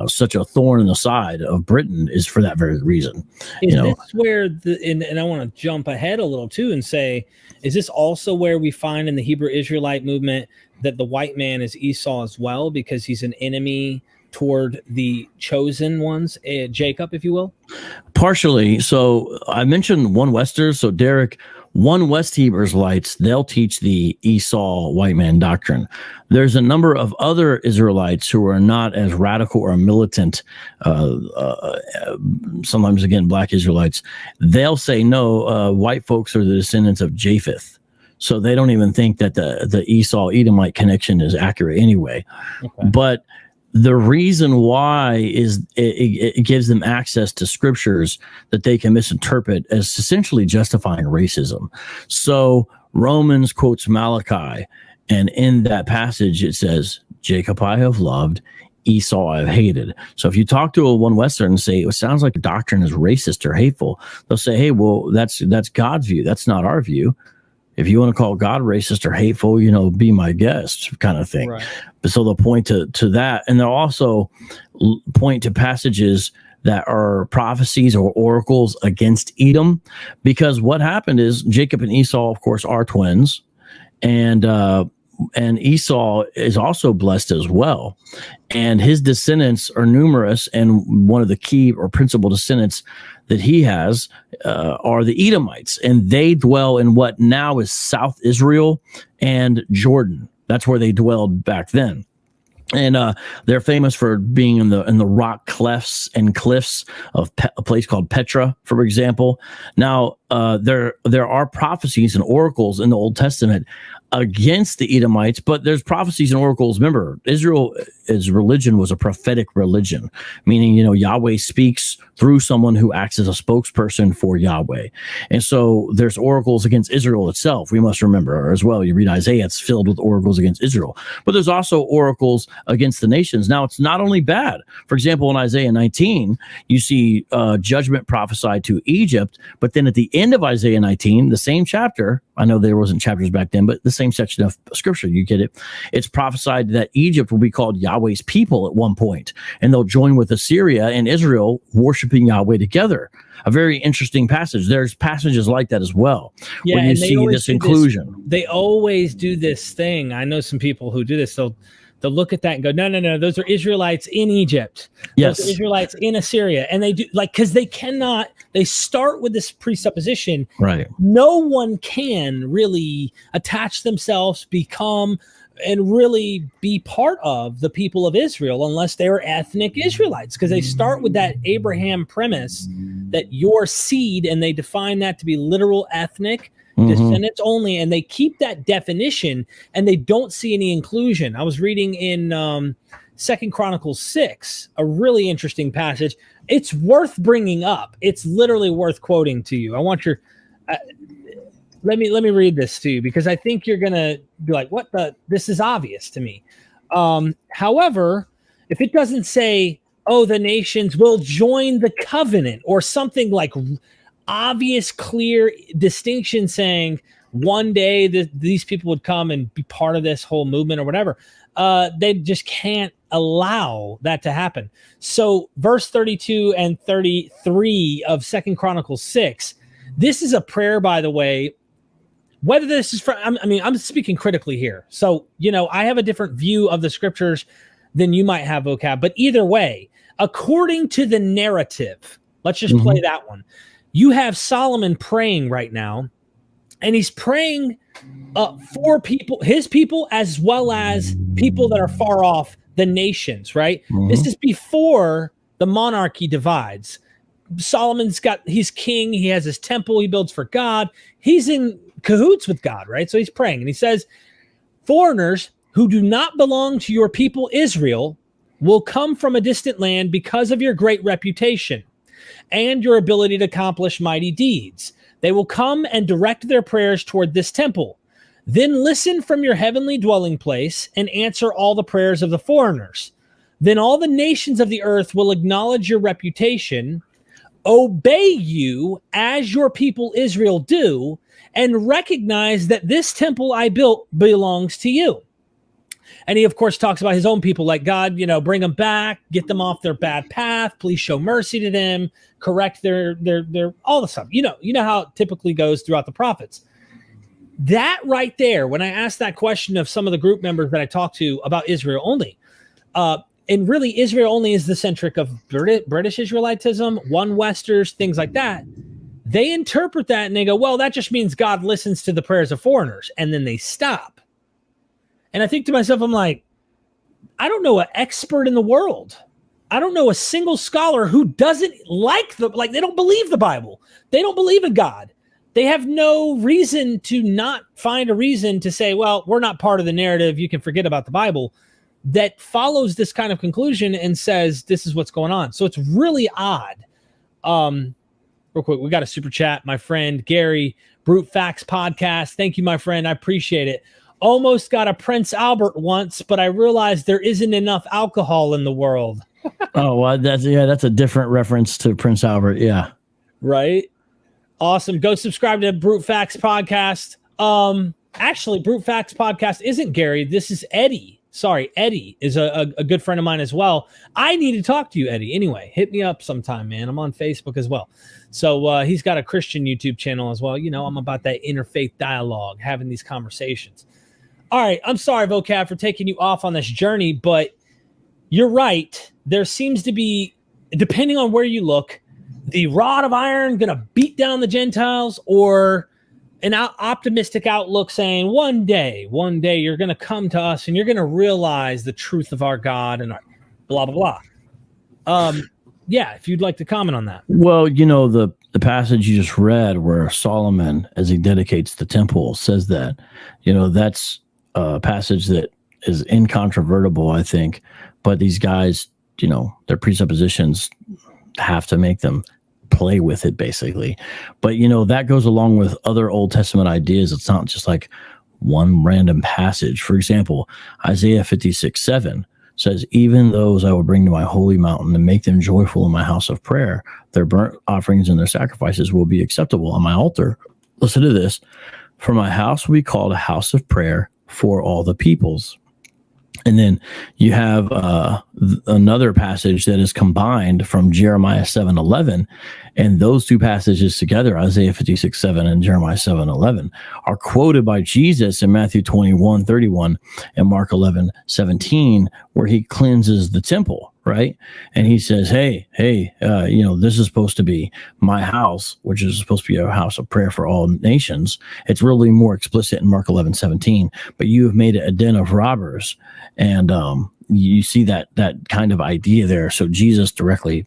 such a thorn in the side of Britain, is for that very reason. Is this where and I want to jump ahead a little too and say, is this also where we find in the Hebrew Israelite movement that the white man is Esau as well, because he's an enemy toward the chosen ones, Jacob, if you will? Partially. So I mentioned one Westers. So Derek, one West Hebrew Israelites, they'll teach the Esau white man doctrine. There's a number of other Israelites who are not as radical or militant. Sometimes, again, Black Israelites, they'll say, no, white folks are the descendants of Japheth. So they don't even think that the Esau Edomite connection is accurate anyway. Okay. But the reason why is it gives them access to scriptures that they can misinterpret as essentially justifying racism. So Romans quotes Malachi, and in that passage it says, Jacob I have loved, Esau I have hated. So if you talk to one Western and say, it sounds like the doctrine is racist or hateful, they'll say, hey, well, that's God's view. That's not our view. If you want to call God racist or hateful, be my guest, kind of thing. Right. So they'll point to that. And they'll also point to passages that are prophecies or oracles against Edom, because what happened is Jacob and Esau, of course, are twins. And Esau is also blessed as well. And his descendants are numerous. And one of the key or principal descendants that he has are the Edomites, and they dwell in what now is South Israel and Jordan. That's where they dwelled back then. And they're famous for being in the rock clefts and cliffs of a place called Petra, for example. Now, there are prophecies and oracles in the Old Testament against the Edomites, but there's prophecies and oracles. Remember, Israel's religion was a prophetic religion, meaning, Yahweh speaks through someone who acts as a spokesperson for Yahweh. And so there's oracles against Israel itself. We must remember as well. You read Isaiah, it's filled with oracles against Israel, but there's also oracles against the nations. Now, it's not only bad. For example, in Isaiah 19, you see judgment prophesied to Egypt, but then at the end of Isaiah 19, the same chapter, I know there wasn't chapters back then, but the same section of scripture, you get it. It's prophesied that Egypt will be called Yahweh's people at one point, and they'll join with Assyria and Israel worshiping Yahweh together. A very interesting passage. There's passages like that as well, where you see this inclusion. They always do this thing. I know some people who do this. They'll look at that and go, no, those are Israelites in Egypt. Yes. Those are Israelites in Assyria. And they do, because they cannot, they start with this presupposition. Right. No one can really attach themselves, become, and really be part of the people of Israel unless they're ethnic Israelites, because they start with that Abraham premise that your seed, and they define that to be literal ethnic descendants only, and they keep that definition, and they don't see any inclusion. I was reading in 2 Chronicles 6, a really interesting passage. It's worth bringing up. It's literally worth quoting to you. I want your let me read this to you, because I think you're gonna be like, what the, this is obvious to me. However, if it doesn't say, oh, the nations will join the covenant, or something like obvious, clear distinction saying one day these people would come and be part of this whole movement or whatever, they just can't allow that to happen. So verse 32 and 33 of 2 Chronicles 6, this is a prayer, by the way. Whether this is from, I'm speaking critically here. So, I have a different view of the scriptures than you might have, Vocab. But either way, according to the narrative, let's just play that one. You have Solomon praying right now, and he's praying for people, his people, as well as people that are far off, the nations, right? This is before the monarchy divides. He's king, he has his temple, he builds for God. He's in cahoots with God, right? So he's praying, and he says, foreigners who do not belong to your people Israel will come from a distant land because of your great reputation and your ability to accomplish mighty deeds. They will come and direct their prayers toward this temple. Then listen from your heavenly dwelling place and answer all the prayers of the foreigners. Then all the nations of the earth will acknowledge your reputation, obey you as your people Israel do, and recognize that this temple I built belongs to you. And he, of course, talks about his own people, like, God, bring them back, get them off their bad path. Please show mercy to them, correct their all the stuff. You know how it typically goes throughout the prophets. That right there, when I asked that question of some of the group members that I talked to about Israel only, and really Israel only is the centric of British Israelitism, one Westers, things like that. They interpret that and they go, well, that just means God listens to the prayers of foreigners, and then they stop. And I think to myself, I'm like, I don't know an expert in the world. I don't know a single scholar who doesn't they don't believe the Bible. They don't believe in God. They have no reason to not find a reason to say, well, we're not part of the narrative, you can forget about the Bible, that follows this kind of conclusion and says, this is what's going on. So it's really odd. Real quick, we got a super chat. My friend Gary, Brute Facts Podcast. Thank you, my friend. I appreciate it. Almost got a Prince Albert once, but I realized there isn't enough alcohol in the world. Oh, well, that's a different reference to Prince Albert. Yeah. Right. Awesome. Go subscribe to Brute Facts Podcast. Actually, Brute Facts Podcast isn't Gary. This is Eddie. Sorry, Eddie is a good friend of mine as well. I need to talk to you, Eddie. Anyway, hit me up sometime, man. I'm on Facebook as well. So he's got a Christian YouTube channel as well. I'm about that interfaith dialogue, having these conversations. All right, I'm sorry, Vocab, for taking you off on this journey, but you're right. There seems to be, depending on where you look, the rod of iron going to beat down the Gentiles, or an optimistic outlook saying one day you're going to come to us and you're going to realize the truth of our God and our blah, blah, blah. Yeah, if you'd like to comment on that. Well, the passage you just read where Solomon, as he dedicates the temple, says that, that's a passage that is incontrovertible, I think. But these guys, their presuppositions have to make them play with it, basically. But, that goes along with other Old Testament ideas. It's not just like one random passage. For example, Isaiah 56:7 says, even those I will bring to my holy mountain and make them joyful in my house of prayer. Their burnt offerings and their sacrifices will be acceptable on my altar. Listen to this. For my house will be called a house of prayer for all the peoples. And then you have another passage that is combined from Jeremiah 7:11, and those two passages together, Isaiah 56:7 and Jeremiah 7:11, are quoted by Jesus in Matthew 21:31 and Mark 11:17, where he cleanses the temple, right? And he says, hey, this is supposed to be my house, which is supposed to be a house of prayer for all nations. It's really more explicit in Mark 11:17, but you have made it a den of robbers. And you see that kind of idea there. So Jesus directly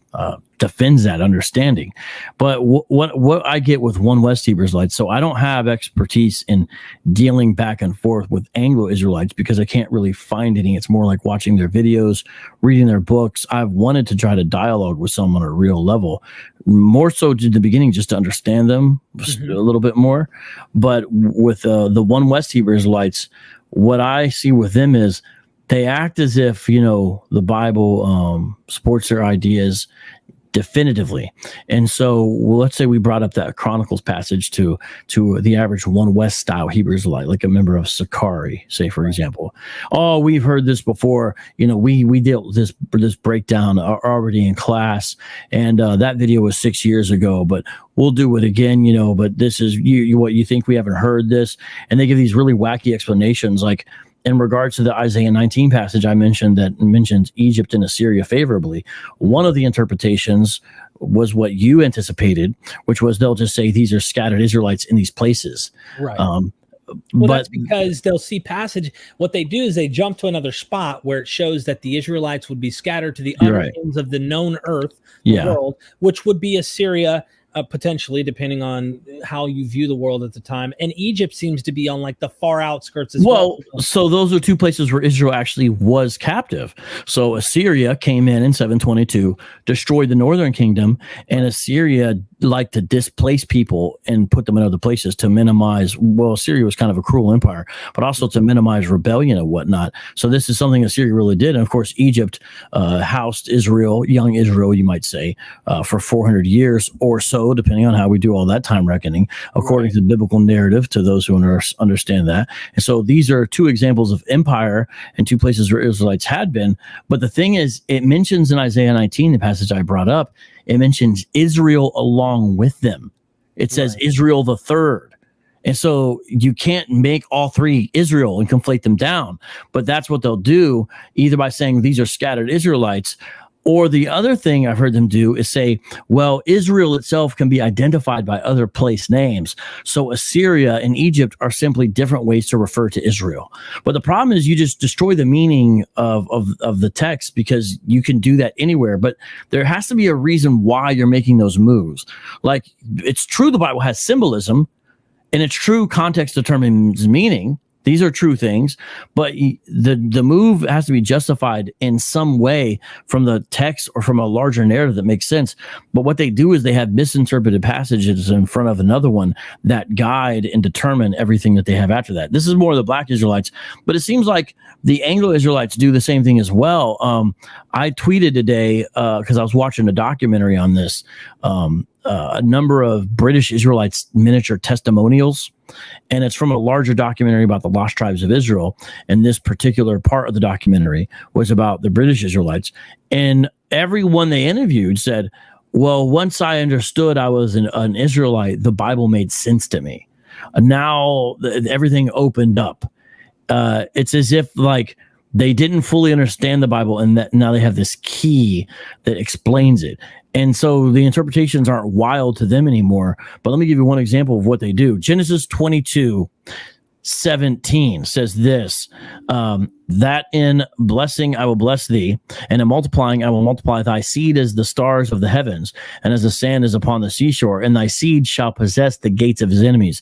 defends that understanding. But what I get with One West Hebrew Israelites, so I don't have expertise in dealing back and forth with Anglo-Israelites because I can't really find any. It's more like watching their videos, reading their books. I've wanted to try to dialogue with someone on a real level, more so in the beginning just to understand them a little bit more. But with the One West Hebrew Israelites, what I see with them is they act as if, the Bible supports their ideas definitively. And so let's say we brought up that Chronicles passage to the average One West style Hebrew Israelite, like a member of Sakari, say, for example. Oh, we've heard this before. We dealt with this breakdown already in class. And that video was 6 years ago, but we'll do it again, but this is what you think we haven't heard this. And they give these really wacky explanations, like, in regards to the Isaiah 19 passage I mentioned that mentions Egypt and Assyria favorably, one of the interpretations was what you anticipated, which was they'll just say these are scattered Israelites in these places. Right. But that's because they'll see passage. What they do is they jump to another spot where it shows that the Israelites would be scattered to the other ends of the known earth, world, which would be Assyria, potentially, depending on how you view the world at the time. And Egypt seems to be on like the far outskirts as well. So those are two places where Israel actually was captive. So Assyria came in 722, destroyed the northern kingdom, and Assyria liked to displace people and put them in other places to minimize, Assyria was kind of a cruel empire, but also to minimize rebellion and whatnot. So this is something Assyria really did. And of course, Egypt housed Israel, young Israel, you might say, for 400 years or so, depending on how we do all that time reckoning, according to the biblical narrative, to those who understand that. And so these are two examples of empire and two places where Israelites had been. But the thing is, it mentions in Isaiah 19, the passage I brought up, it mentions Israel along with them. It says Israel the third. And so you can't make all three Israel and conflate them down. But that's what they'll do, either by saying these are scattered Israelites, or the other thing I've heard them do is say, well, Israel itself can be identified by other place names. So Assyria and Egypt are simply different ways to refer to Israel. But the problem is you just destroy the meaning of the text, because you can do that anywhere. But there has to be a reason why you're making those moves. Like, it's true the Bible has symbolism, and it's true context determines meaning. These are true things, but the move has to be justified in some way from the text or from a larger narrative that makes sense. But what they do is they have misinterpreted passages in front of another one that guide and determine everything that they have after that. This is more of the Black Israelites, but it seems like the Anglo-Israelites do the same thing as well. I tweeted today, because I was watching a documentary on this, a number of British Israelites miniature testimonials, and it's from a larger documentary about the lost tribes of Israel. And this particular part of the documentary was about the British Israelites, and everyone they interviewed said, well, once I understood I was an Israelite, the Bible made sense to me. Now everything opened up. It's as if like they didn't fully understand the Bible, and that now they have this key that explains it. And so the interpretations aren't wild to them anymore. But let me give you one example of what they do. Genesis 22:17 says this, that in blessing I will bless thee, and in multiplying I will multiply thy seed as the stars of the heavens, and as the sand is upon the seashore, and thy seed shall possess the gates of his enemies.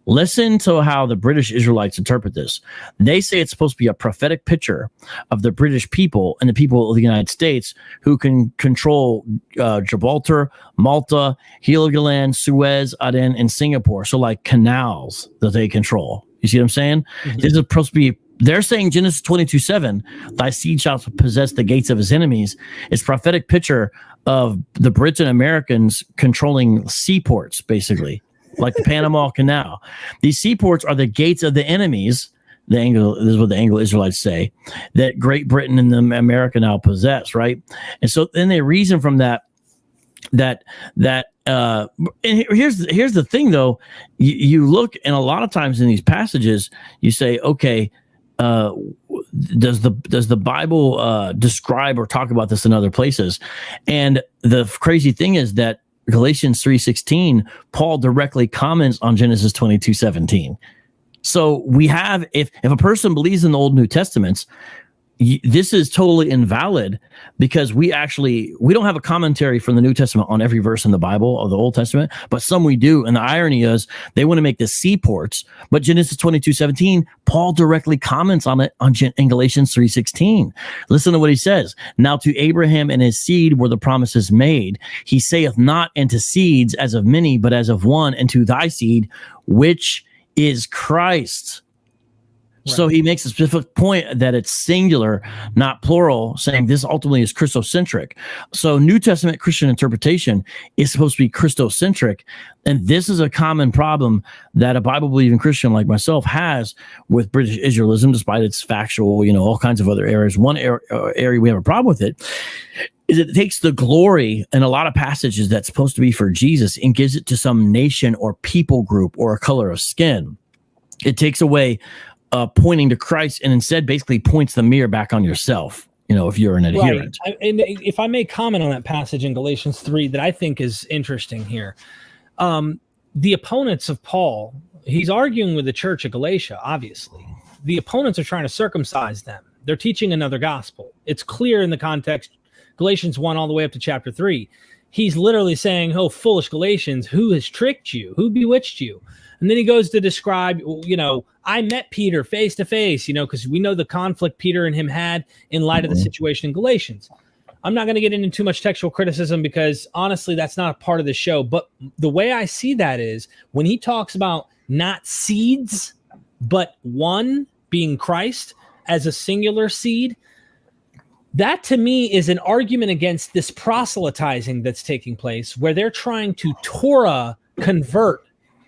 Listen to how the British Israelites interpret this. They say it's supposed to be a prophetic picture of the British people and the people of the United States who can control Gibraltar, Malta, Heligoland, Suez, Aden, and Singapore. So like canals that they control. You see what I'm saying? Mm-hmm. This is supposed to be, they're saying Genesis 22:7, thy seed shall possess the gates of his enemies. It's prophetic picture of the Brits and Americans controlling seaports, basically, like the Panama Canal. These seaports are the gates of the enemies. This is what the Anglo-Israelites say, that Great Britain and America now possess, right? And so then they reason from that. And here's the thing, though. You look, and a lot of times in these passages, you say, okay, does the Bible describe or talk about this in other places? And the crazy thing is that Galatians 3:16, Paul directly comments on Genesis 22:17. So we have, if a person believes in the Old New Testaments, this is totally invalid, because we don't have a commentary from the New Testament on every verse in the Bible or the Old Testament, but some we do. And the irony is they want to make the seaports, but Genesis 22:17, Paul directly comments on it in Galatians 3:16. Listen to what he says. Now to Abraham and his seed were the promises made. He saith not unto seeds as of many, but as of one, and to thy seed, which is Christ. Right. So he makes a specific point that it's singular, not plural, saying this ultimately is Christocentric. So New Testament Christian interpretation is supposed to be Christocentric. And this is a common problem that a Bible-believing Christian like myself has with British Israelism, despite its factual, all kinds of other areas. One area we have a problem with it is it takes the glory in a lot of passages that's supposed to be for Jesus and gives it to some nation or people group or a color of skin. It takes away pointing to Christ, and instead basically points the mirror back on yourself, if you're an adherent. Right. And if I may comment on that passage in Galatians 3 that I think is interesting here. The opponents of Paul, he's arguing with the church of Galatia, obviously. The opponents are trying to circumcise them. They're teaching another gospel. It's clear in the context, Galatians 1 all the way up to chapter 3. He's literally saying, oh, foolish Galatians, who has tricked you? Who bewitched you? And then he goes to describe, I met Peter face to face, because we know the conflict Peter and him had in light of the situation in Galatians. I'm not going to get into too much textual criticism because honestly, that's not a part of the show. But the way I see that is when he talks about not seeds, but one being Christ as a singular seed, that to me is an argument against this proselytizing that's taking place where they're trying to Torah convert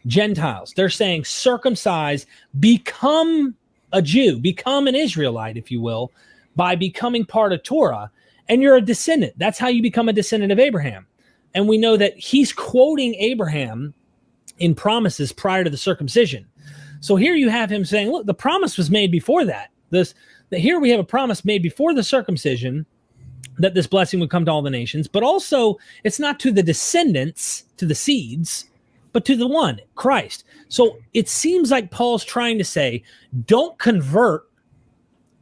Gentiles. They're saying circumcise, become a Jew, become an Israelite, if you will, by becoming part of Torah, and you're a descendant. That's how you become a descendant of Abraham. And we know that he's quoting Abraham in promises prior to the circumcision. So here you have him saying, look, the promise was made before that. Here we have a promise made before the circumcision that this blessing would come to all the nations, but also it's not to the descendants, to the seeds, but to the one, Christ. So it seems like Paul's trying to say, don't convert,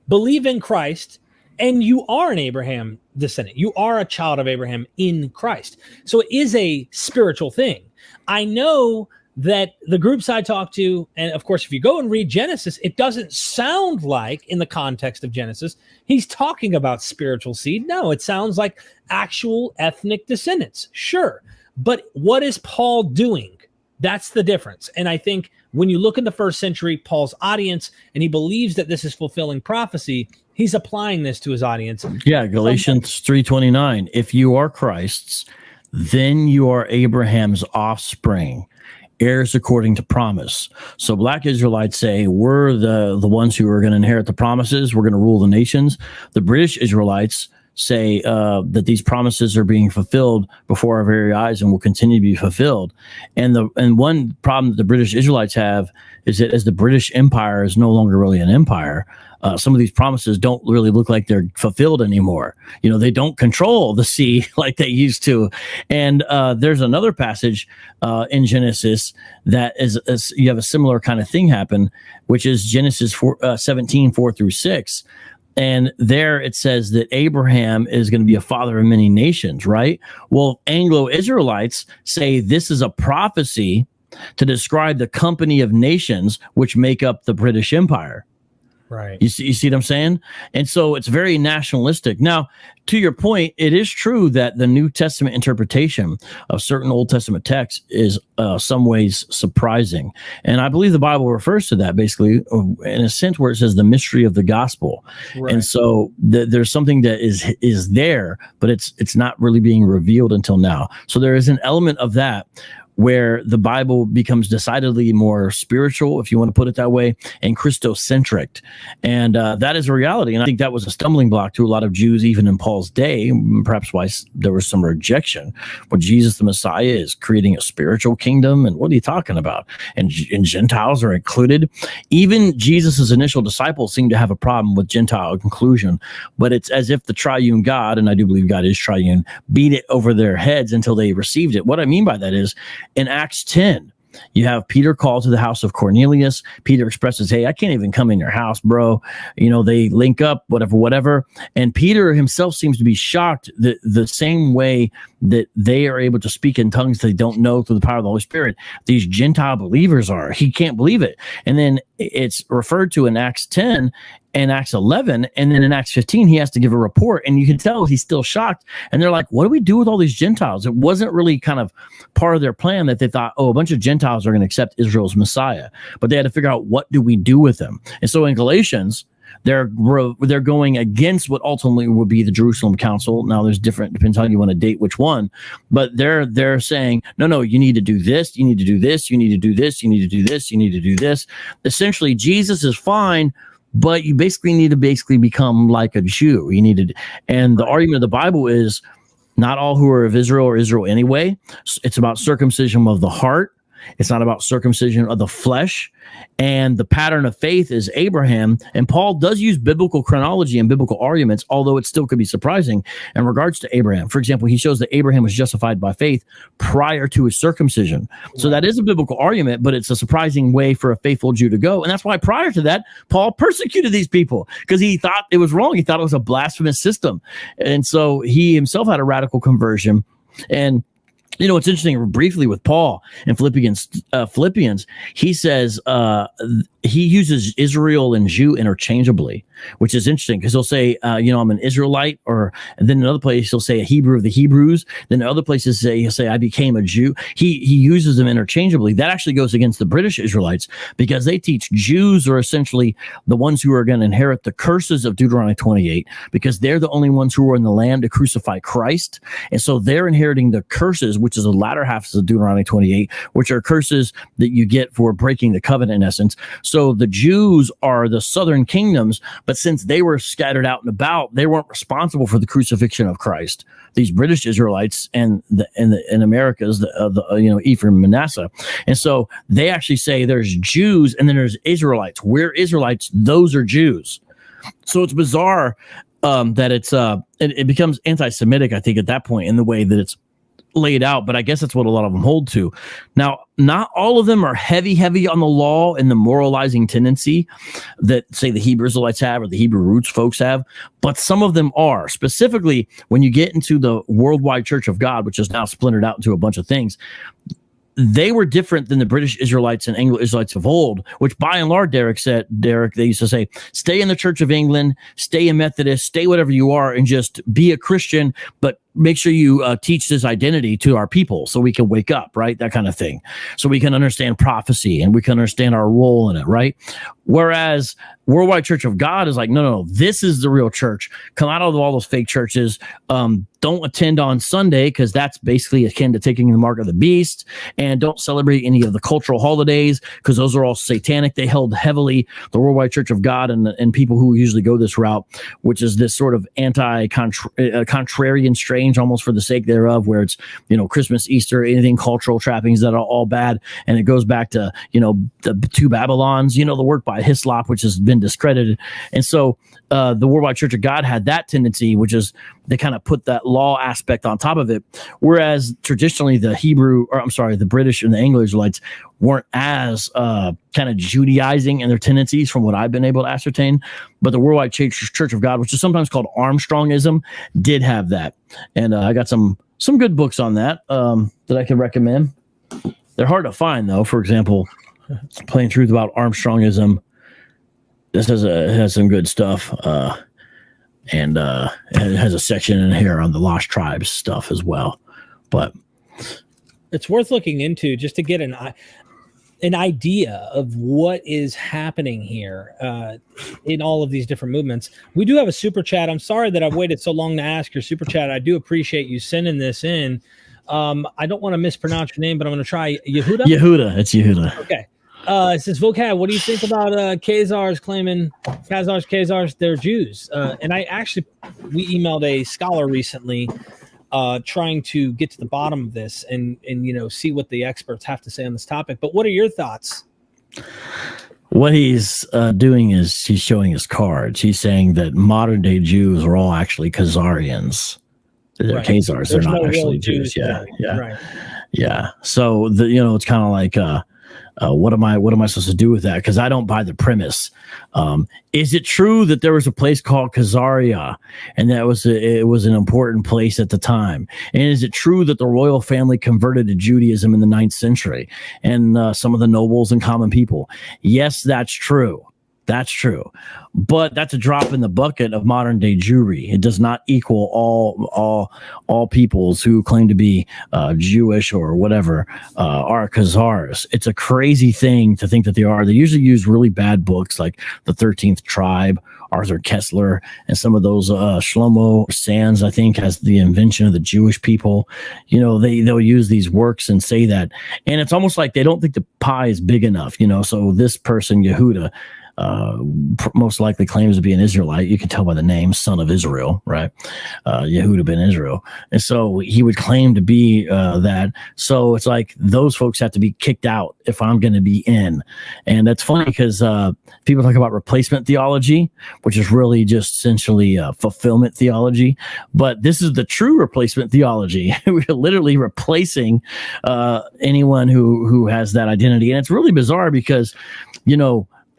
believe in Christ, and you are an Abraham descendant. You are a child of Abraham in Christ. So it is a spiritual thing. I know that the groups I talk to, and of course, if you go and read Genesis, it doesn't sound like, in the context of Genesis, he's talking about spiritual seed. No, it sounds like actual ethnic descendants. Sure. But what is Paul doing? That's the difference. And I think when you look in the first century, Paul's audience, and he believes that this is fulfilling prophecy, he's applying this to his audience. Yeah, Galatians 3:29. If you are Christ's, then you are Abraham's offspring, heirs according to promise. So black Israelites say, we're the ones who are going to inherit the promises. We're going to rule the nations. The British Israelites say that these promises are being fulfilled before our very eyes and will continue to be fulfilled. And one problem that the British Israelites have is that as the British Empire is no longer really an empire, some of these promises don't really look like they're fulfilled anymore. They don't control the sea like they used to. And there's another passage in Genesis that is you have a similar kind of thing happen, which is Genesis 17:4-6. And there it says that Abraham is going to be a father of many nations, right? Well, Anglo-Israelites say this is a prophecy to describe the company of nations which make up the British Empire. Right. You see what I'm saying? And so it's very nationalistic. Now, to your point, it is true that the New Testament interpretation of certain Old Testament texts is some ways surprising. And I believe the Bible refers to that basically in a sense where it says the mystery of the gospel. Right. And so there's something that is there, but it's not really being revealed until now. So there is an element of that where the Bible becomes decidedly more spiritual, if you want to put it that way, and Christocentric. And that is a reality. And I think that was a stumbling block to a lot of Jews, even in Paul's day, perhaps why there was some rejection. But Jesus, the Messiah, is creating a spiritual kingdom. And what are you talking about? And Gentiles are included. Even Jesus's initial disciples seem to have a problem with Gentile inclusion. But it's as if the triune God, and I do believe God is triune, beat it over their heads until they received it. What I mean by that is, in Acts 10, You have Peter called to the house of Cornelius. Peter expresses, hey, I can't even come in your house, bro. They link up, whatever. And Peter himself seems to be shocked that the same way that they are able to speak in tongues they don't know through the power of the Holy Spirit, these Gentile believers are. He can't believe it. And then it's referred to in Acts 10 and Acts 11. And then in Acts 15, he has to give a report. And you can tell he's still shocked. And they're like, what do we do with all these Gentiles? It wasn't really kind of part of their plan that they thought, a bunch of Gentiles are going to accept Israel's Messiah. But they had to figure out, what do we do with them? And so in Galatians, they're going against what ultimately would be the Jerusalem Council. Now there's different, depends how you want to date which one, but they're saying, no, you need to do this, you need to do this, you need to do this, you need to do this, you need to do this. Essentially, Jesus is fine, but you basically need to become like a Jew. And the argument of the Bible is not all who are of Israel are Israel anyway. It's about circumcision of the heart. It's not about circumcision of the flesh. And the pattern of faith is Abraham. And Paul does use biblical chronology and biblical arguments, although it still could be surprising in regards to Abraham. For example, he shows that Abraham was justified by faith prior to his circumcision. So that is a biblical argument, but it's a surprising way for a faithful Jew to go. And that's why prior to that, Paul persecuted these people because he thought it was wrong. He thought it was a blasphemous system. And so he himself had a radical conversion. And it's interesting briefly with Paul in Philippians, he says he uses Israel and Jew interchangeably, which is interesting because he'll say, I'm an Israelite, and then another place he'll say a Hebrew of the Hebrews. Then other places he'll say I became a Jew. He uses them interchangeably. That actually goes against the British Israelites because they teach Jews are essentially the ones who are going to inherit the curses of Deuteronomy 28 because they're the only ones who are in the land to crucify Christ. And so they're inheriting the curses, which is the latter half of Deuteronomy 28, which are curses that you get for breaking the covenant in essence. So the Jews are the southern kingdoms, but since they were scattered out and about, they weren't responsible for the crucifixion of Christ. These British Israelites and in Americas, Ephraim and Manasseh. And so they actually say there's Jews and then there's Israelites. We're Israelites, those are Jews. So it's bizarre that it becomes anti-Semitic, I think, at that point in the way that it's laid out, but I guess that's what a lot of them hold to. Now, not all of them are heavy on the law and the moralizing tendency that, say, the Hebrew Israelites have or the Hebrew roots folks have, but some of them are. Specifically, when you get into the Worldwide Church of God, which is now splintered out into a bunch of things, they were different than the British Israelites and Anglo-Israelites of old, which by and large, Derek, they used to say, stay in the Church of England, stay in Methodist, stay whatever you are, and just be a Christian, but make sure you teach this identity to our people so we can wake up, right? That kind of thing. So we can understand prophecy and we can understand our role in it, right? Whereas Worldwide Church of God is like, no, this is the real church. Come out of all those fake churches. Don't attend on Sunday because that's basically akin to taking the mark of the beast, and don't celebrate any of the cultural holidays because those are all satanic. They held heavily the Worldwide Church of God and people who usually go this route, which is this sort of contrarian strange, almost for the sake thereof, where it's, Christmas, Easter, anything cultural trappings that are all bad. And it goes back to, the two Babylons, the work by Hislop, which has been discredited. And so the Worldwide Church of God had that tendency, which is they kind of put that law aspect on top of it. Whereas traditionally the British and the Anglo-Israelites weren't as kind of Judaizing in their tendencies from what I've been able to ascertain. But the Worldwide Church of God, which is sometimes called Armstrongism, did have that. And I got some good books on that that I can recommend. They're hard to find, though. For example, Plain Truth About Armstrongism. This has some good stuff. And it has a section in here on the Lost Tribes stuff as well. But it's worth looking into just to get an idea of what is happening here in all of these different movements. We do have a super chat. I'm sorry that I've waited so long to ask your super chat. I do appreciate you sending this in. I don't want to mispronounce your name, but I'm going to try Yehuda. It's Yehuda. Okay. It says, Vocab, what do you think about Khazars claiming they're Jews? And we emailed a scholar recently trying to get to the bottom of this and see what the experts have to say on this topic. But what are your thoughts? What he's doing is he's showing his cards. He's saying that modern day Jews are all actually Khazarians. They're right. Khazars. They're not actually Jews. Yeah. Right. Yeah. So it's kind of like, what am I supposed to do with that? Because I don't buy the premise. Is it true that there was a place called Khazar, and that it was an important place at the time? And is it true that the royal family converted to Judaism in the 9th century, and some of the nobles and common people? Yes, that's true. That's true, but that's a drop in the bucket of modern day Jewry. It does not equal all peoples who claim to be Jewish or whatever are Khazars. It's a crazy thing to think that they are. They usually use really bad books like The 13th Tribe, Arthur Kessler, and some of those Shlomo Sands, I think, has the invention of the Jewish people. They'll use these works and say that, and it's almost like they don't think the pie is big enough. So this person, Yehuda, most likely claims to be an Israelite. You can tell by the name, son of Israel, right? Yehuda ben Israel. And so he would claim to be that. So it's like those folks have to be kicked out if I'm going to be in. And that's funny because people talk about replacement theology, which is really just essentially fulfillment theology. But this is the true replacement theology. We're literally replacing anyone who has that identity. And it's really bizarre because,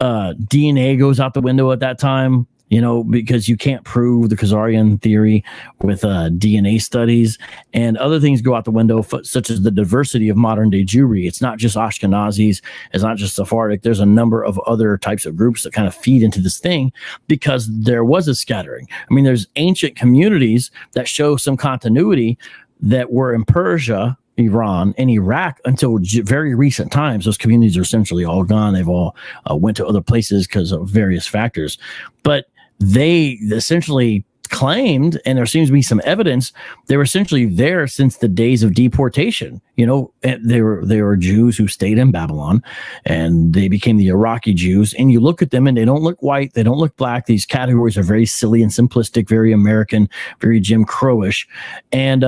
DNA goes out the window at that time, because you can't prove the Khazarian theory with DNA studies, and other things go out the window, such as the diversity of modern day Jewry. It's not just Ashkenazis, it's not just Sephardic. There's a number of other types of groups that kind of feed into this thing because there was a scattering. I mean, there's ancient communities that show some continuity that were in Persia, Iran, and Iraq until very recent times. Those communities are essentially all gone. They've all went to other places because of various factors. But they essentially claimed, and there seems to be some evidence, they were essentially there since the days of deportation. They were Jews who stayed in Babylon, and they became the Iraqi Jews. And you look at them, and they don't look white, they don't look black. These categories are very silly and simplistic, very American, very Jim Crowish, and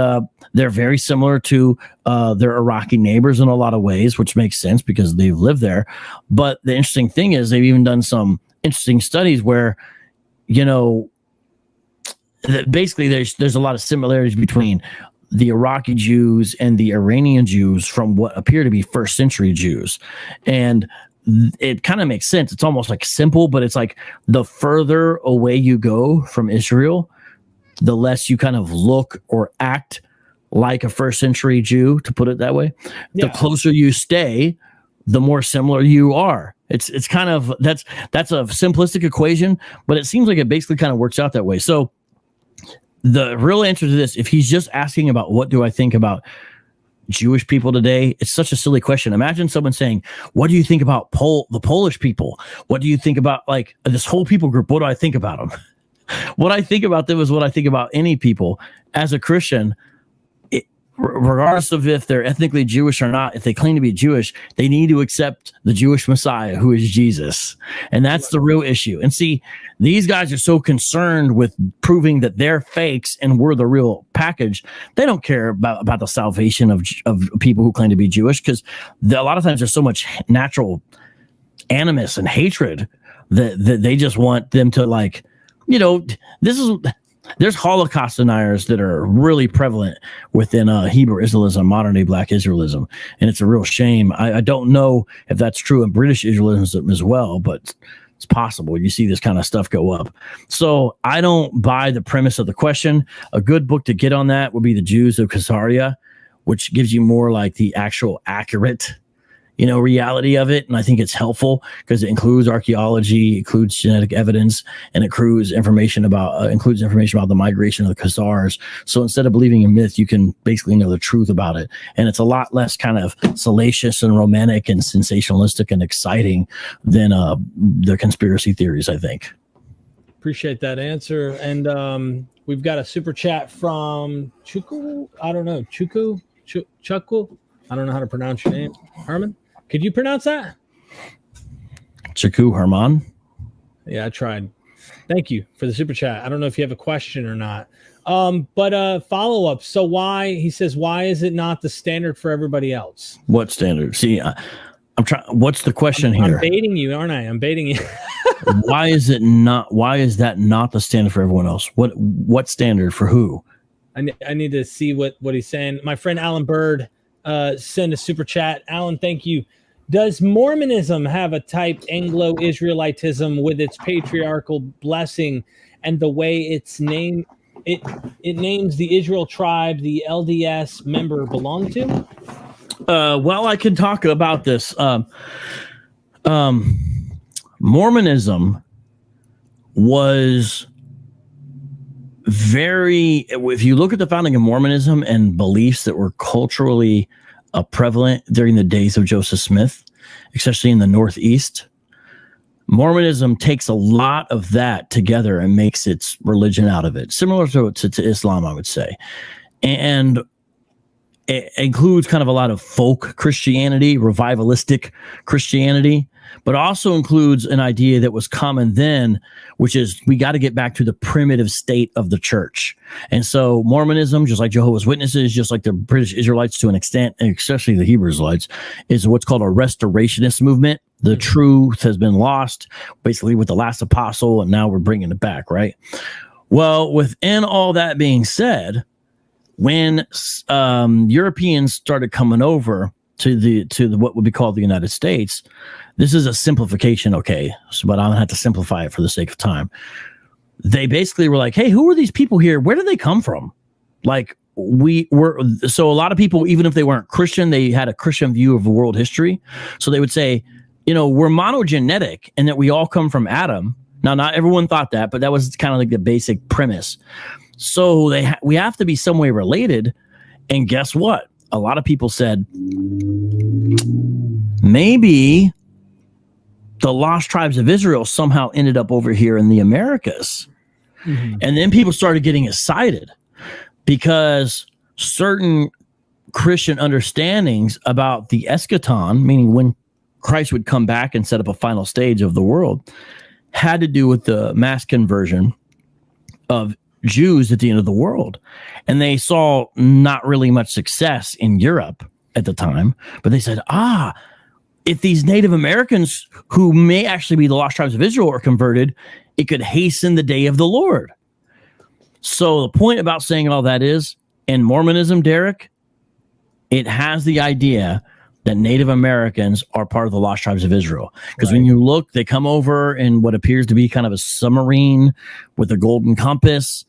they're very similar to their Iraqi neighbors in a lot of ways, which makes sense because they've lived there. But the interesting thing is they've even done some interesting studies where, basically there's a lot of similarities between the Iraqi Jews and the Iranian Jews from what appear to be first century Jews. And it kind of makes sense. It's almost like simple, but it's like the further away you go from Israel, the less you kind of look or act like a first century Jew, to put it that way. Yeah. The closer you stay, the more similar you are. It's kind of, that's a simplistic equation, but it seems like it basically kind of works out that way. So the real answer to this, if he's just asking about what do I think about Jewish people today, it's such a silly question. Imagine someone saying, what do you think about the Polish people? What do you think about like this whole people group? What do I think about them? What I think about them is what I think about any people. As a Christian, regardless of if they're ethnically Jewish or not, if they claim to be Jewish, they need to accept the Jewish Messiah, who is Jesus. And that's the real issue. And see, these guys are so concerned with proving that they're fakes and we're the real package. They don't care about the salvation of people who claim to be Jewish, because a lot of times there's so much natural animus and hatred that they just want them to, like, there's Holocaust deniers that are really prevalent within Hebrew Israelism, modern day Black Israelism, and it's a real shame. I don't know if that's true in British Israelism as well, but it's possible. You see this kind of stuff go up. So I don't buy the premise of the question. A good book to get on that would be The Jews of Khazar, which gives you more like the actual accurate reality of it. And I think it's helpful because it includes archaeology, includes genetic evidence, and includes information about the migration of the Khazars. So instead of believing in myth, you can basically know the truth about it. And it's a lot less kind of salacious and romantic and sensationalistic and exciting than the conspiracy theories, I think. Appreciate that answer. And we've got a super chat from Chuku. I don't know. Chuku? I don't know how to pronounce your name. Herman? Could you pronounce that? Chaku Herman. Yeah, I tried. Thank you for the super chat. I don't know if you have a question or not. But follow up. So why is it not the standard for everybody else? What standard? See, I'm trying. What's the question here? I'm baiting you, aren't I? I'm baiting you. Why is that not the standard for everyone else? What standard for who? I need to see what he's saying. My friend Alan Bird send a super chat. Alan, thank you. Does Mormonism have a type Anglo-Israelitism with its patriarchal blessing and the way it names the Israel tribe the LDS member belong to? Well, I can talk about this. Mormonism was if you look at the founding of Mormonism and beliefs that were culturally prevalent during the days of Joseph Smith, especially in the Northeast, Mormonism takes a lot of that together and makes its religion out of it, similar to Islam, I would say. And it includes kind of a lot of folk Christianity, revivalistic Christianity, but also includes an idea that was common then, which is we got to get back to the primitive state of the church. And so Mormonism, just like Jehovah's Witnesses, just like the British Israelites to an extent, and especially the Hebrew Israelites, is what's called a restorationist movement. The truth has been lost, basically with the last apostle, and now we're bringing it back, right? Well, within all that being said, when Europeans started coming over to what would be called the United States, this is a simplification, okay? But I'm gonna have to simplify it for the sake of time. They basically were like, "Hey, who are these people here? Where did they come from?" Like so a lot of people, even if they weren't Christian, they had a Christian view of world history. So they would say, we're monogenetic and that we all come from Adam. Now, not everyone thought that, but that was kind of like the basic premise. So we have to be some way related. And guess what? A lot of people said, maybe the lost tribes of Israel somehow ended up over here in the Americas. Mm-hmm. And then people started getting excited because certain Christian understandings about the eschaton, meaning when Christ would come back and set up a final stage of the world, had to do with the mass conversion of Jews at the end of the world. And they saw not really much success in Europe at the time, but they said, if these Native Americans who may actually be the lost tribes of Israel are converted, it could hasten the day of the Lord. So the point about saying all that is, in Mormonism, Derek, it has the idea that Native Americans are part of the lost tribes of Israel. Because when you look, they come over in what appears to be kind of a submarine with a golden compass,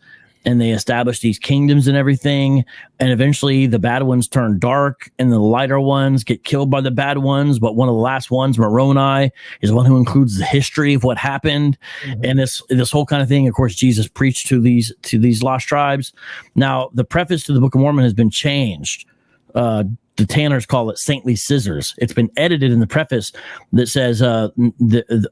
and they establish these kingdoms and everything. And eventually the bad ones turn dark and the lighter ones get killed by the bad ones. But one of the last ones, Moroni, is one who includes the history of what happened. Mm-hmm. And this whole kind of thing. Of course, Jesus preached to these lost tribes. Now, the preface to the Book of Mormon has been changed. The Tanners call it saintly scissors. It's been edited in the preface that says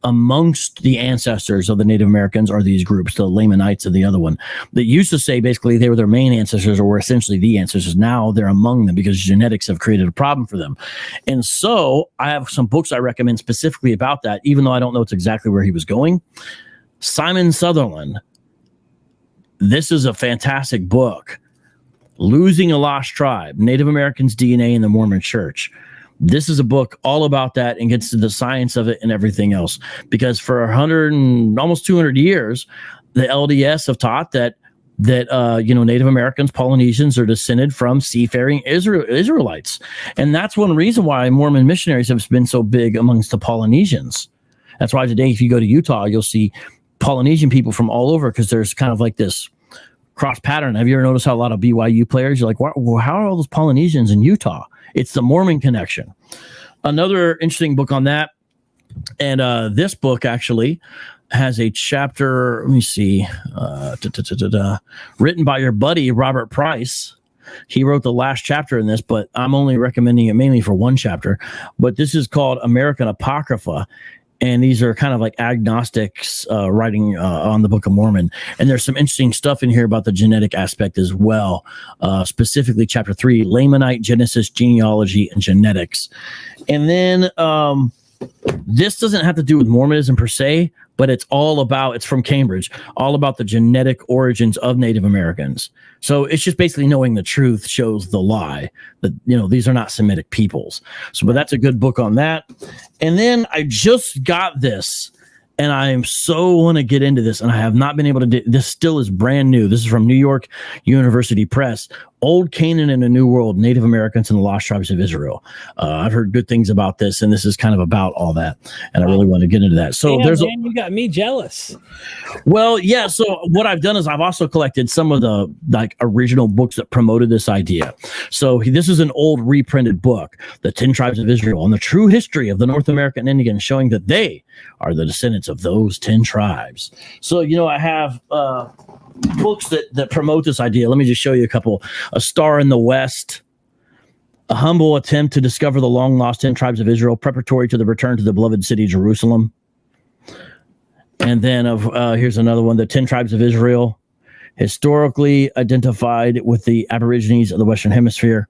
amongst the ancestors of the Native Americans are these groups, the Lamanites and the other one, that used to say basically they were their main ancestors or were essentially the ancestors. Now they're among them because genetics have created a problem for them. And so I have some books I recommend specifically about that, even though I don't know it's exactly where he was going. Simon Sutherland. This is a fantastic book. Losing a Lost Tribe, Native Americans' DNA in the Mormon Church. This is a book all about that and gets to the science of it and everything else. Because for 100 and almost 200 years, the LDS have taught that Native Americans, Polynesians, are descended from seafaring Israelites. And that's one reason why Mormon missionaries have been so big amongst the Polynesians. That's why today, if you go to Utah, you'll see Polynesian people from all over, because there's kind of like this cross pattern. Have you ever noticed how a lot of BYU players, you're like, well, how are all those Polynesians in Utah? It's the Mormon connection. Another interesting book on that, and this book actually has a chapter, let me see, written by your buddy, Robert Price. He wrote the last chapter in this, but I'm only recommending it mainly for one chapter. But this is called American Apocrypha. And these are kind of like agnostics writing on the Book of Mormon. And there's some interesting stuff in here about the genetic aspect as well. Specifically, chapter 3, Lamanite, Genesis, Genealogy, and Genetics. And then this doesn't have to do with Mormonism per se, but it's from Cambridge, all about the genetic origins of Native Americans. So it's just basically knowing the truth shows the lie, that, these are not Semitic peoples. So, but that's a good book on that. And then I just got this, and I am so want to get into this, and I have not been able to this still is brand new. This is from New York University Press. Old Canaan and a New World, Native Americans and the Lost Tribes of Israel. I've heard good things about this, and this is kind of about all that. And I really want to get into that. So you got me jealous. Well, yeah. So what I've done is I've also collected some of the original books that promoted this idea. So this is an old reprinted book, The 10 Tribes of Israel, and the true history of the North American Indians, showing that they are the descendants of those 10 tribes. So, I have books that promote this idea. Let me just show you a couple. A Star in the West, A Humble Attempt to Discover the Long Lost 10 Tribes of Israel, Preparatory to the Return to the Beloved City, Jerusalem. And then here's another one, The 10 Tribes of Israel, Historically Identified with the Aborigines of the Western Hemisphere.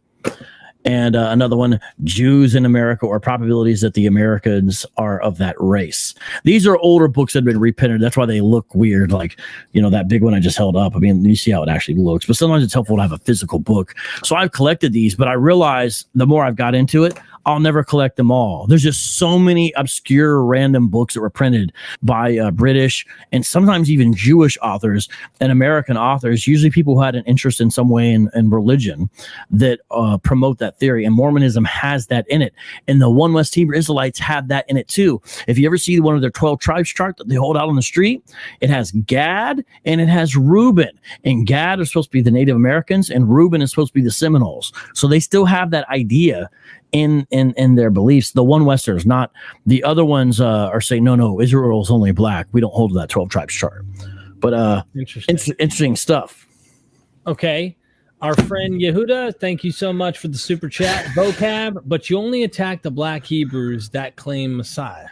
And another one, Jews in America, or Probabilities that the Americans are of that race. These are older books that have been reprinted. That's why they look weird. Like, that big one I just held up. I mean, you see how it actually looks. But sometimes it's helpful to have a physical book. So I've collected these, but I realized the more I've got into it, I'll never collect them all. There's just so many obscure random books that were printed by British and sometimes even Jewish authors and American authors, usually people who had an interest in some way in religion, that promote that theory. And Mormonism has that in it. And the One West Hebrew Israelites have that in it too. If you ever see one of their 12 tribes chart that they hold out on the street, it has Gad and it has Reuben. And Gad is supposed to be the Native Americans and Reuben is supposed to be the Seminoles. So they still have that idea in their beliefs. The One Westers, not the other ones, are saying no, Israel is only black. We don't hold to that 12 tribes chart. But interesting stuff. Okay, our friend Yehuda, thank you so much for the super chat. Vocab, but you only attack the black Hebrews that claim Messiah.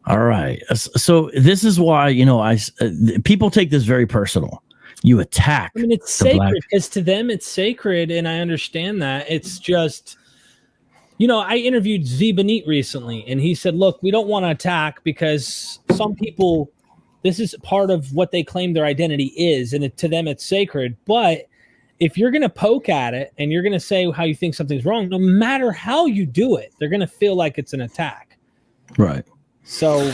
All right, so this is why people take this very personal. You attack. I mean, it's sacred because to them it's sacred, and I understand that. It's just. I interviewed Zebanit recently, and he said, look, we don't want to attack because some people, this is part of what they claim their identity is, and to them it's sacred. But if you're going to poke at it and you're going to say how you think something's wrong, no matter how you do it, they're going to feel like it's an attack. Right. So...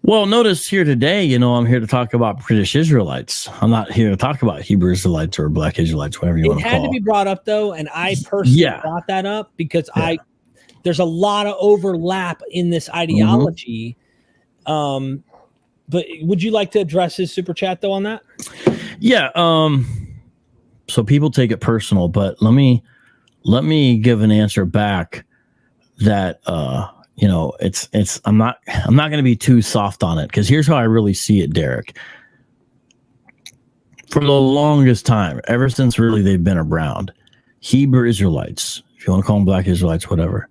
Well, notice here today, I'm here to talk about British Israelites. I'm not here to talk about Hebrew Israelites or Black Israelites, whatever you want to call it. It had to be brought up, though, and I personally brought that up because there's a lot of overlap in this ideology. Mm-hmm. But would you like to address his super chat, though, on that? Yeah. So people take it personal, but let me give an answer back that I'm not going to be too soft on it, because here's how I really see it, Derek. For the longest time, ever since really they've been around, Hebrew Israelites, if you want to call them Black Israelites, whatever,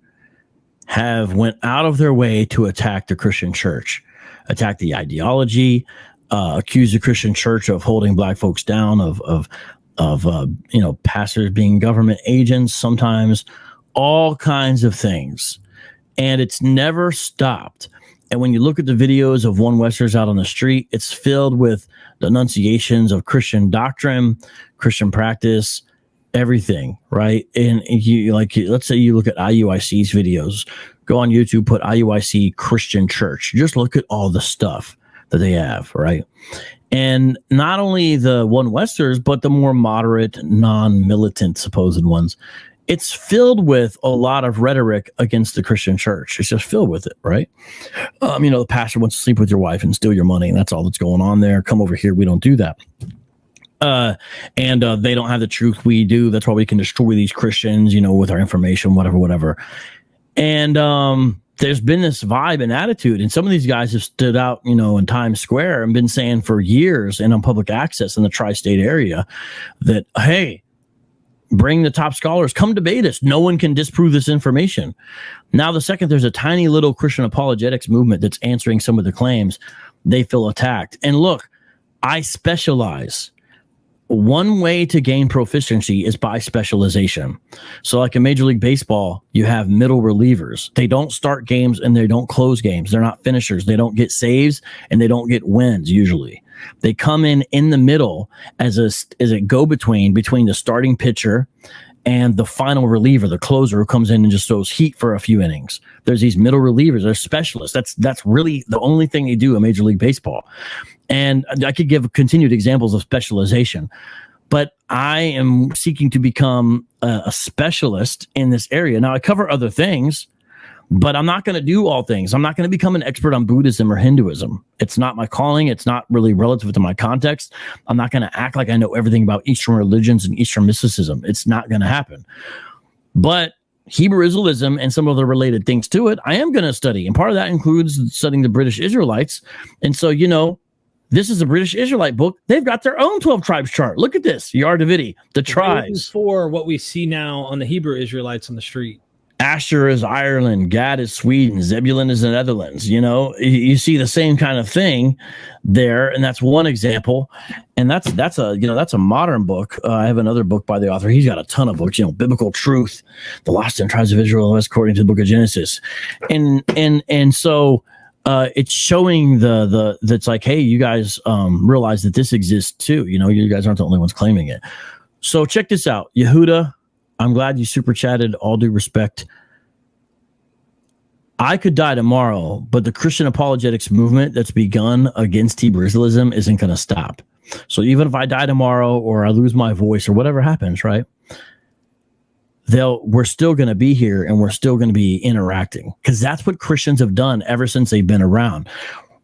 have went out of their way to attack the Christian church, attack the ideology, accuse the Christian church of holding black folks down, of pastors being government agents, sometimes all kinds of things. And it's never stopped. And when you look at the videos of One Westers out on the street, it's filled with denunciations of Christian doctrine, Christian practice, everything, right? And let's say you look at IUIC's videos, go on YouTube, put IUIC Christian Church, just look at all the stuff that they have, right? And not only the One Westers, but the more moderate, non-militant supposed ones. It's filled with a lot of rhetoric against the Christian church. It's just filled with it, right? The pastor wants to sleep with your wife and steal your money, and that's all that's going on there. Come over here. We don't do that. And they don't have the truth. We do. That's why we can destroy these Christians, with our information, whatever. And there's been this vibe and attitude, and some of these guys have stood out, in Times Square and been saying for years and on public access in the tri-state area that, hey, bring the top scholars, come debate us. No one can disprove this information. Now, the second there's a tiny little Christian apologetics movement that's answering some of the claims, they feel attacked. And look, I specialize. One way to gain proficiency is by specialization. So like in Major League Baseball, you have middle relievers. They don't start games and they don't close games. They're not finishers. They don't get saves and they don't get wins usually. They come in the middle as a go-between between the starting pitcher and the final reliever, the closer who comes in and just throws heat for a few innings. There's these middle relievers. They're specialists. That's really the only thing they do in Major League Baseball. And I could give continued examples of specialization. But I am seeking to become a specialist in this area. Now, I cover other things, but I'm not going to do all things. I'm not going to become an expert on Buddhism or Hinduism. It's not my calling. It's not really relative to my context. I'm not going to act like I know everything about Eastern religions and Eastern mysticism. It's not going to happen. But Hebrew Israelism and some of the related things to it, I am going to study. And part of that includes studying the British Israelites. And so, this is a British Israelite book. They've got their own 12 tribes chart. Look at this. Yar Davidi, the tribes. For what we see now on the Hebrew Israelites on the street. Asher is Ireland, Gad is Sweden, Zebulun is the Netherlands. You see the same kind of thing there, and that's one example. And that's a modern book. I have another book by the author. He's got a ton of books. Biblical Truth, the Lost 10 Tribes of Israel, according to the Book of Genesis, and so it's showing that's like, hey, you guys realize that this exists too. You guys aren't the only ones claiming it. So check this out, Yehuda. I'm glad you super chatted. All due respect. I could die tomorrow, but the Christian apologetics movement that's begun against Hebrew Israelism isn't going to stop. So even if I die tomorrow or I lose my voice or whatever happens, right? We're still going to be here and we're still going to be interacting, because that's what Christians have done ever since they've been around.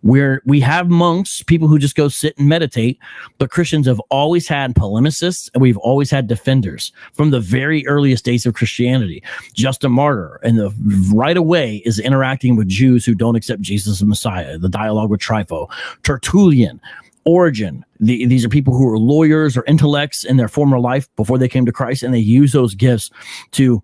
We have monks, people who just go sit and meditate, but Christians have always had polemicists and we've always had defenders from the very earliest days of Christianity. Justin Martyr, and right away is interacting with Jews who don't accept Jesus as Messiah, the dialogue with Trypho, Tertullian, Origin. These are people who are lawyers or intellects in their former life before they came to Christ, and they use those gifts to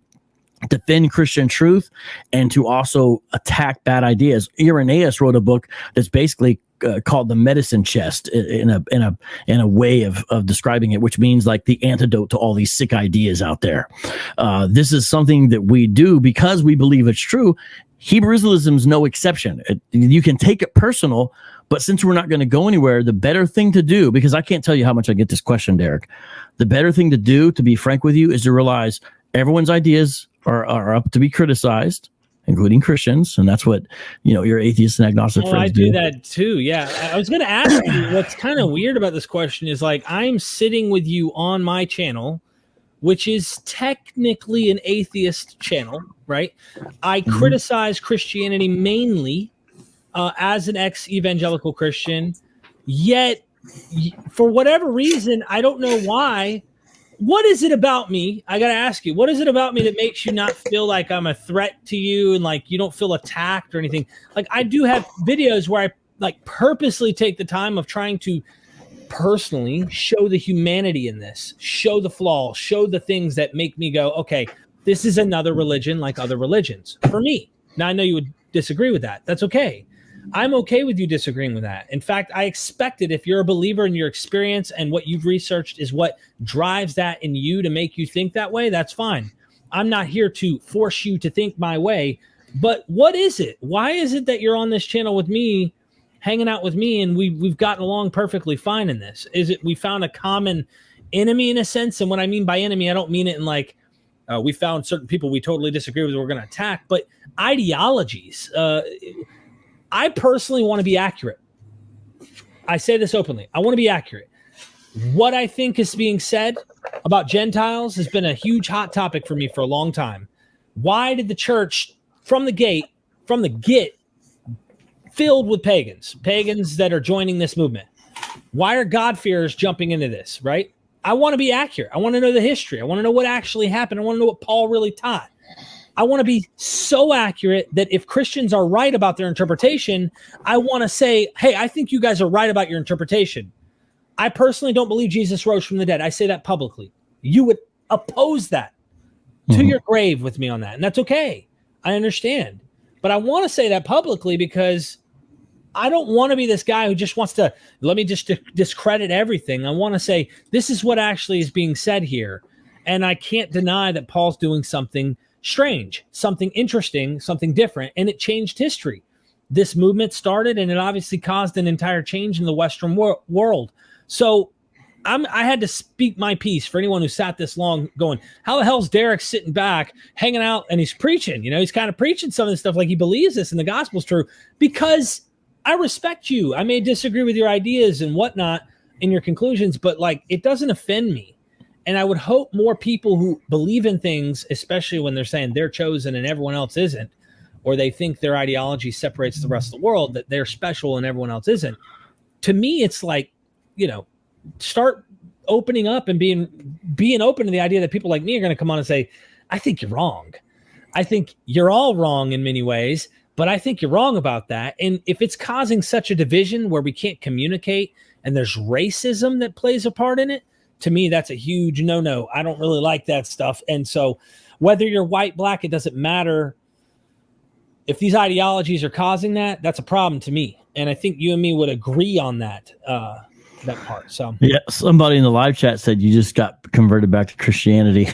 defend Christian truth and to also attack bad ideas. Irenaeus wrote a book that's basically called the medicine chest in a way of describing it, which means like the antidote to all these sick ideas out there. This is something that we do because we believe it's true. Hebrew Israelism is no exception. You can take it personal, but since we're not going to go anywhere, the better thing to do, because I can't tell you how much I get this question, Derek, the better thing to do, to be frank with you, is to realize everyone's ideas are up to be criticized, including Christians, and that's what your atheist and agnostic friends do. I do that too. Yeah, I was going to ask you. What's kind of weird about this question is, like, I'm sitting with you on my channel, which is technically an atheist channel, right? I criticize Christianity mainly as an ex-evangelical Christian, yet for whatever reason, I don't know why. What is it about me? I got to ask you, what is it about me that makes you not feel like I'm a threat to you and like you don't feel attacked or anything? Like, I do have videos where I like purposely take the time of trying to personally show the humanity in this, show the flaws, show the things that make me go, okay, this is another religion like other religions for me. Now, I know you would disagree with that. That's okay. I'm okay with you disagreeing with that. In fact, I expect it. If you're a believer in your experience and what you've researched is what drives that in you to make you think that way, that's fine. I'm not here to force you to think my way. But what is it? Why is it that you're on this channel with me, hanging out with me, and we've gotten along perfectly fine in this? Is it we found a common enemy in a sense? And what I mean by enemy, I don't mean it in like we found certain people we totally disagree with, we're going to attack, but ideologies. I personally want to be accurate. I say this openly. I want to be accurate. What I think is being said about Gentiles has been a huge hot topic for me for a long time. Why did the church from the get, filled with pagans that are joining this movement? Why are God-fearers jumping into this, right? I want to be accurate. I want to know the history. I want to know what actually happened. I want to know what Paul really taught. I want to be so accurate that if Christians are right about their interpretation, I want to say, hey, I think you guys are right about your interpretation. I personally don't believe Jesus rose from the dead. I say that publicly. You would oppose that to your grave with me on that. And that's okay. I understand. But I want to say that publicly because I don't want to be this guy who just wants to, let me just discredit everything. I want to say, this is what actually is being said here. And I can't deny that Paul's doing something strange, something interesting, something different, and it changed history. This movement started, and it obviously caused an entire change in the Western world. So I had to speak my piece for anyone who sat this long going, how the hell's Derek sitting back, hanging out, and he's preaching? He's kind of preaching some of this stuff like he believes this and the gospel's true, because I respect you. I may disagree with your ideas and whatnot in your conclusions, but like, it doesn't offend me. And I would hope more people who believe in things, especially when they're saying they're chosen and everyone else isn't, or they think their ideology separates the rest of the world, that they're special and everyone else isn't. To me, it's like, start opening up and being open to the idea that people like me are going to come on and say, I think you're wrong. I think you're all wrong in many ways, but I think you're wrong about that. And if it's causing such a division where we can't communicate and there's racism that plays a part in it, to me, that's a huge no-no. I don't really like that stuff. And so whether you're white, black, it doesn't matter. If these ideologies are causing that, that's a problem to me. And I think you and me would agree on that part. So yeah, somebody in the live chat said you just got converted back to Christianity.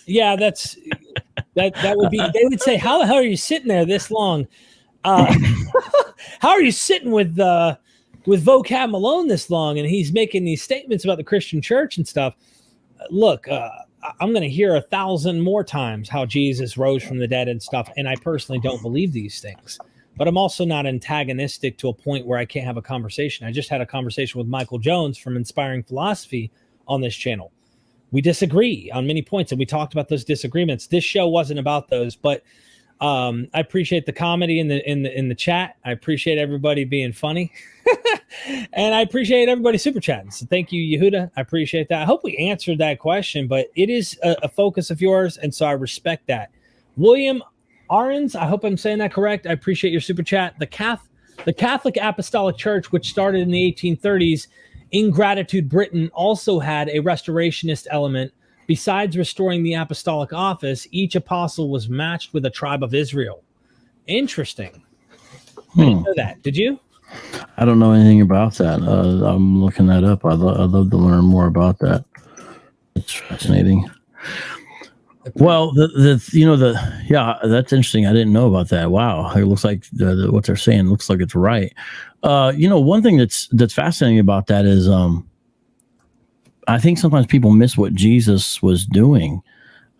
Yeah, that would be, they would say, how the hell are you sitting there this long? How are you sitting with Vocab Malone this long? And he's making these statements about the Christian church and stuff. Look, I'm going to hear 1,000 more times how Jesus rose from the dead and stuff. And I personally don't believe these things, but I'm also not antagonistic to a point where I can't have a conversation. I just had a conversation with Michael Jones from Inspiring Philosophy on this channel. We disagree on many points, and we talked about those disagreements. This show wasn't about those, but I appreciate the comedy in the chat. I appreciate everybody being funny, and I appreciate everybody super chatting. So thank you, Yehuda. I appreciate that. I hope we answered that question, but it is a focus of yours, and so I respect that. William Arons, I hope I'm saying that correct. I appreciate your super chat. The Catholic Apostolic Church, which started in the 1830s in Gratitude, Britain, also had a restorationist element. Besides restoring the apostolic office, each apostle was matched with a tribe of Israel. Interesting. I didn't know that. Did you? I don't know anything about that. I'm looking that up. I'd love to learn more about that. It's fascinating. Well, that's interesting. I didn't know about that. Wow, it looks like what they're saying looks like it's right. One thing that's fascinating about that is I think sometimes people miss what Jesus was doing.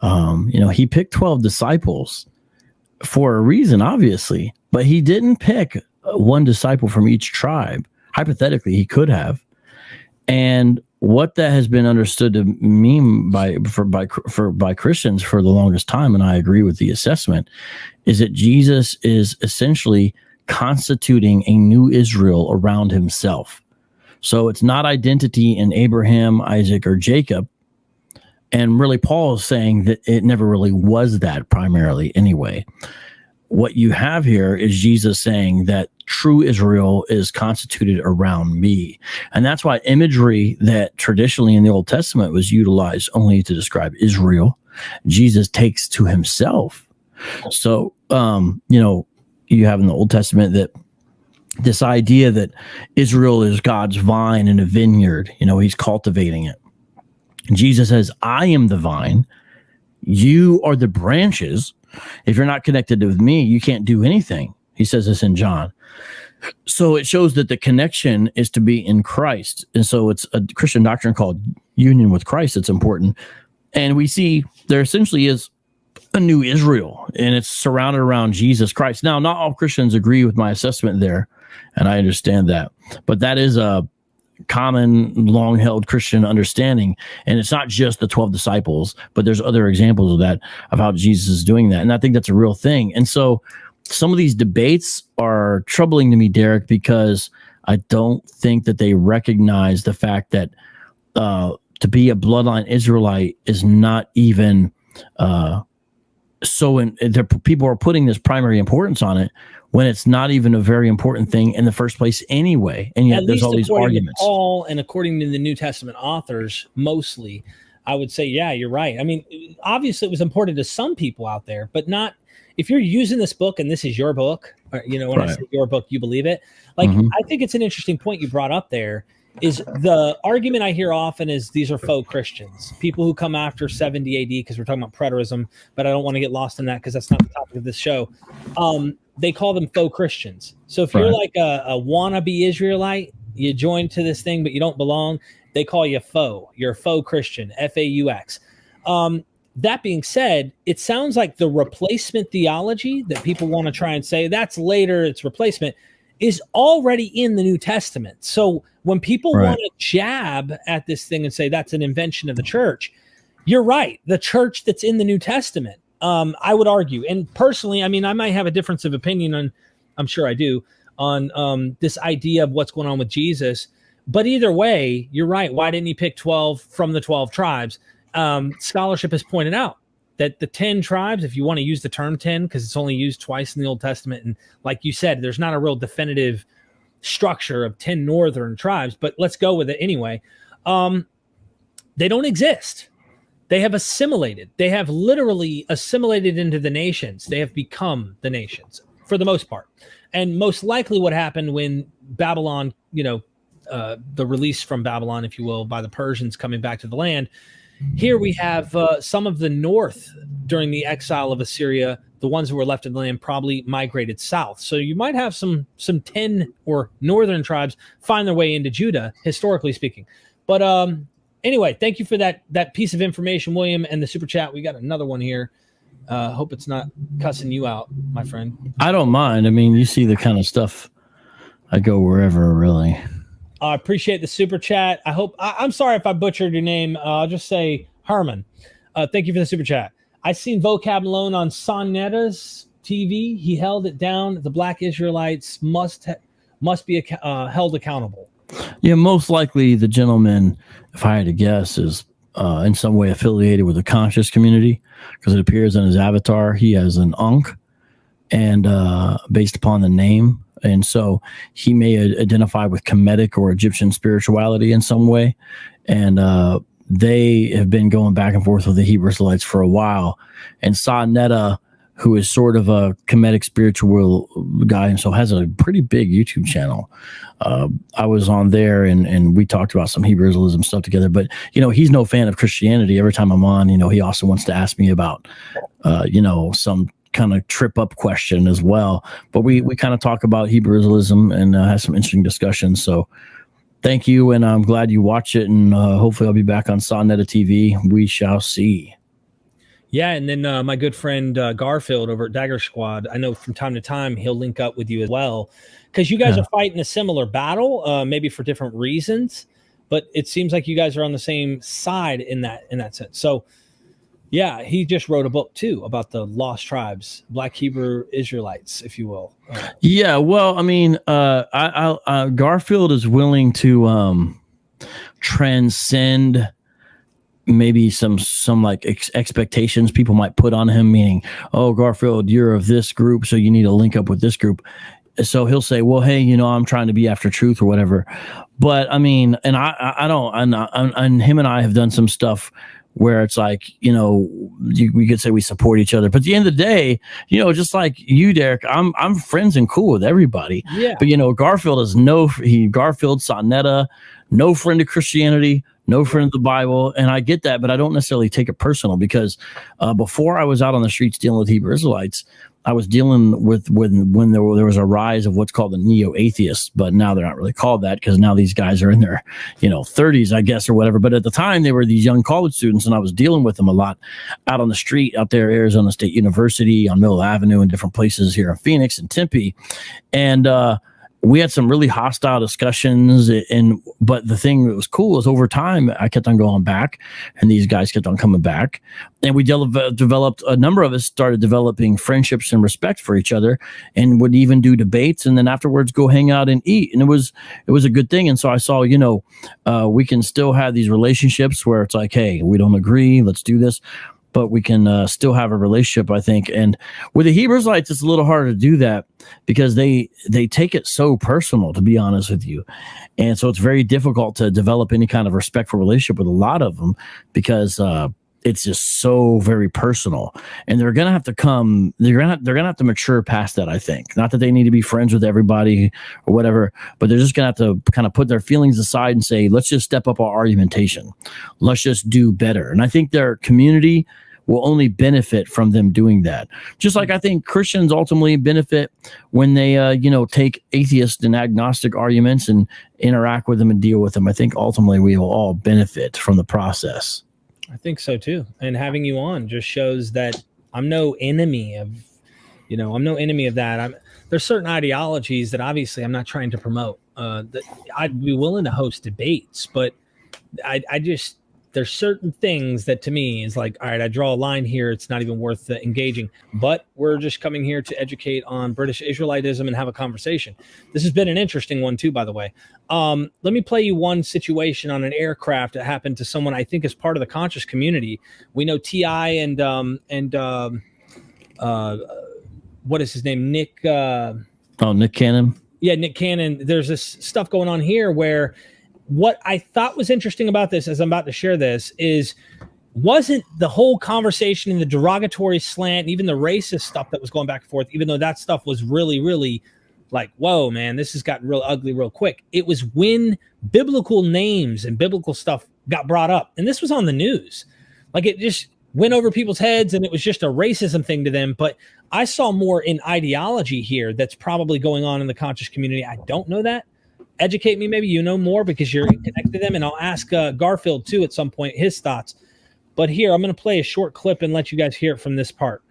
He picked 12 disciples for a reason, obviously, but he didn't pick one disciple from each tribe. Hypothetically, he could have. And what that has been understood to mean by Christians for the longest time, and I agree with the assessment, is that Jesus is essentially constituting a new Israel around himself. So it's not identity in Abraham, Isaac, or Jacob. And really, Paul is saying that it never really was that primarily anyway. What you have here is Jesus saying that true Israel is constituted around me. And that's why imagery that traditionally in the Old Testament was utilized only to describe Israel, Jesus takes to himself. So, you have in the Old Testament that this idea that Israel is God's vine in a vineyard, he's cultivating it. Jesus says, I am the vine. You are the branches. If you're not connected with me, you can't do anything. He says this in John. So it shows that the connection is to be in Christ. And so it's a Christian doctrine called union with Christ that's important. And we see there essentially is a new Israel, and it's surrounded around Jesus Christ. Now, not all Christians agree with my assessment there, and I understand that. But that is a common, long-held Christian understanding. And it's not just the 12 disciples, but there's other examples of that, of how Jesus is doing that. And I think that's a real thing. And so some of these debates are troubling to me, Derek, because I don't think that they recognize the fact that to be a bloodline Israelite is not even people are putting this primary importance on it when it's not even a very important thing in the first place anyway. And yet there's all these arguments. Paul, and according to the New Testament authors, mostly, I would say, yeah, you're right. I mean, obviously it was important to some people out there, but not if you're using this book and this is your book, or, when I say your book, you believe it. Like, I think it's an interesting point you brought up there. Is the argument I hear often is these are faux Christians, people who come after 70 AD, because we're talking about preterism, but I don't want to get lost in that because that's not the topic of this show. They call them faux Christians. So if you're like a wannabe Israelite, you join to this thing, but you don't belong, they call you faux. You're a faux Christian, F-A-U-X. That being said, it sounds like the replacement theology that people want to try and say, that's later, it's replacement. is already in the New Testament. So when people Right. want to jab at this thing and say that's an invention of the church, you're right. The church that's in the New Testament, I would argue. And personally, I mean, I might have a difference of opinion on, I'm sure I do, on this idea of what's going on with Jesus. But either way, you're right. Why didn't he pick 12 from the 12 tribes? Scholarship has pointed out that the 10 tribes, if you want to use the term 10, because it's only used twice in the Old Testament, and like you said, there's not a real definitive structure of 10 northern tribes, but let's go with it anyway. They don't exist. They have assimilated. They have literally assimilated into the nations. They have become the nations for the most part. And most likely what happened when Babylon, the release from Babylon, if you will, by the Persians coming back to the land. Here we have some of the north during the exile of Assyria. The ones who were left in the land probably migrated south. So you might have some 10 or northern tribes find their way into Judah, historically speaking. But anyway, thank you for that piece of information, William, and the super chat. We got another one here. Hope it's not cussing you out, my friend. I don't mind. I mean, you see the kind of stuff. I go wherever, really. I appreciate the super chat. I'm sorry if I butchered your name. I'll just say Herman. Thank you for the super chat. I seen Vocab Malone on Sonnetta's TV. He held it down. The Black Israelites must be held accountable. Yeah, most likely the gentleman, if I had to guess, is in some way affiliated with the conscious community, because it appears on his avatar he has an Ankh, and based upon the name. And so he may identify with Kemetic or Egyptian spirituality in some way. And they have been going back and forth with the Hebrew Israelites for a while. And Sonnetta, who is sort of a Kemetic spiritual guy, and so has a pretty big YouTube channel. I was on there and we talked about some Hebrew Israelism stuff together. But, he's no fan of Christianity. Every time I'm on, he also wants to ask me about, some kind of trip up question as well. But we kind of talk about Hebrew Israelism and have some interesting discussions. So thank you. And I'm glad you watch it. And hopefully I'll be back on Sonnetta TV. We shall see. Yeah. And then my good friend Garfield over at Dagger Squad, I know from time to time he'll link up with you as well, because you guys are fighting a similar battle, maybe for different reasons, but it seems like you guys are on the same side in that sense. So yeah, he just wrote a book too about the lost tribes, Black Hebrew Israelites, if you will. Yeah, well, I mean, Garfield is willing to transcend maybe some like expectations people might put on him, meaning, oh, Garfield, you're of this group, so you need to link up with this group. So he'll say, well, hey, I'm trying to be after truth or whatever. But I mean, and I don't, and him and I have done some stuff where it's like, we could say we support each other, but at the end of the day, just like you, Derek, I'm friends and cool with everybody. Yeah. But Garfield is Garfield, Sonnetta, no friend of Christianity, no friend of the Bible, and I get that, but I don't necessarily take it personal, because before I was out on the streets dealing with Hebrew Israelites, I was dealing with when there was a rise of what's called the neo-atheists, but now they're not really called that, because now these guys are in their 30s, I guess, or whatever. But at the time, they were these young college students, and I was dealing with them a lot out on the street out there, Arizona State University, on Middle Avenue, and different places here in Phoenix and Tempe, and we had some really hostile discussions, but the thing that was cool is over time, I kept on going back, and these guys kept on coming back, and we developed, a number of us started developing friendships and respect for each other, and would even do debates, and then afterwards go hang out and eat, and it was a good thing. And so I saw, we can still have these relationships where it's like, hey, we don't agree, let's do this, but we can still have a relationship, I think. And with the Hebrew Israelites, it's a little harder to do that, because they take it so personal, to be honest with you. And so it's very difficult to develop any kind of respectful relationship with a lot of them, because it's just so very personal. And they're gonna have to mature past that, I think. Not that they need to be friends with everybody or whatever, but they're just gonna have to kind of put their feelings aside and say, let's just step up our argumentation, let's just do better. And I think their community will only benefit from them doing that. Just like I think Christians ultimately benefit when they take atheist and agnostic arguments and interact with them and deal with them. I think ultimately we will all benefit from the process. I think so too. And having you on just shows that I'm no enemy of that. there's certain ideologies that obviously I'm not trying to promote. That I'd be willing to host debates, but I just, there's certain things that to me is like, all right, I draw a line here. It's not even worth engaging, but we're just coming here to educate on British Israelitism and have a conversation. This has been an interesting one too, by the way. Let me play you one situation on an aircraft that happened to someone I think is part of the conscious community. We know T.I. and what is his name? Nick. Nick Cannon. Yeah, Nick Cannon. There's this stuff going on here where what I thought was interesting about this, as I'm about to share this, is wasn't the whole conversation and the derogatory slant and even the racist stuff that was going back and forth, even though that stuff was really, really like, whoa, man, this has gotten real ugly real quick. It was when biblical names and biblical stuff got brought up. And this was on the news. Like it just went over people's heads and it was just a racism thing to them. But I saw more in ideology here that's probably going on in the conscious community. I don't know that. Educate me, maybe you know more because you're connected to them, and I'll ask Garfield too at some point his thoughts. But here, I'm going to play a short clip and let you guys hear it from this part.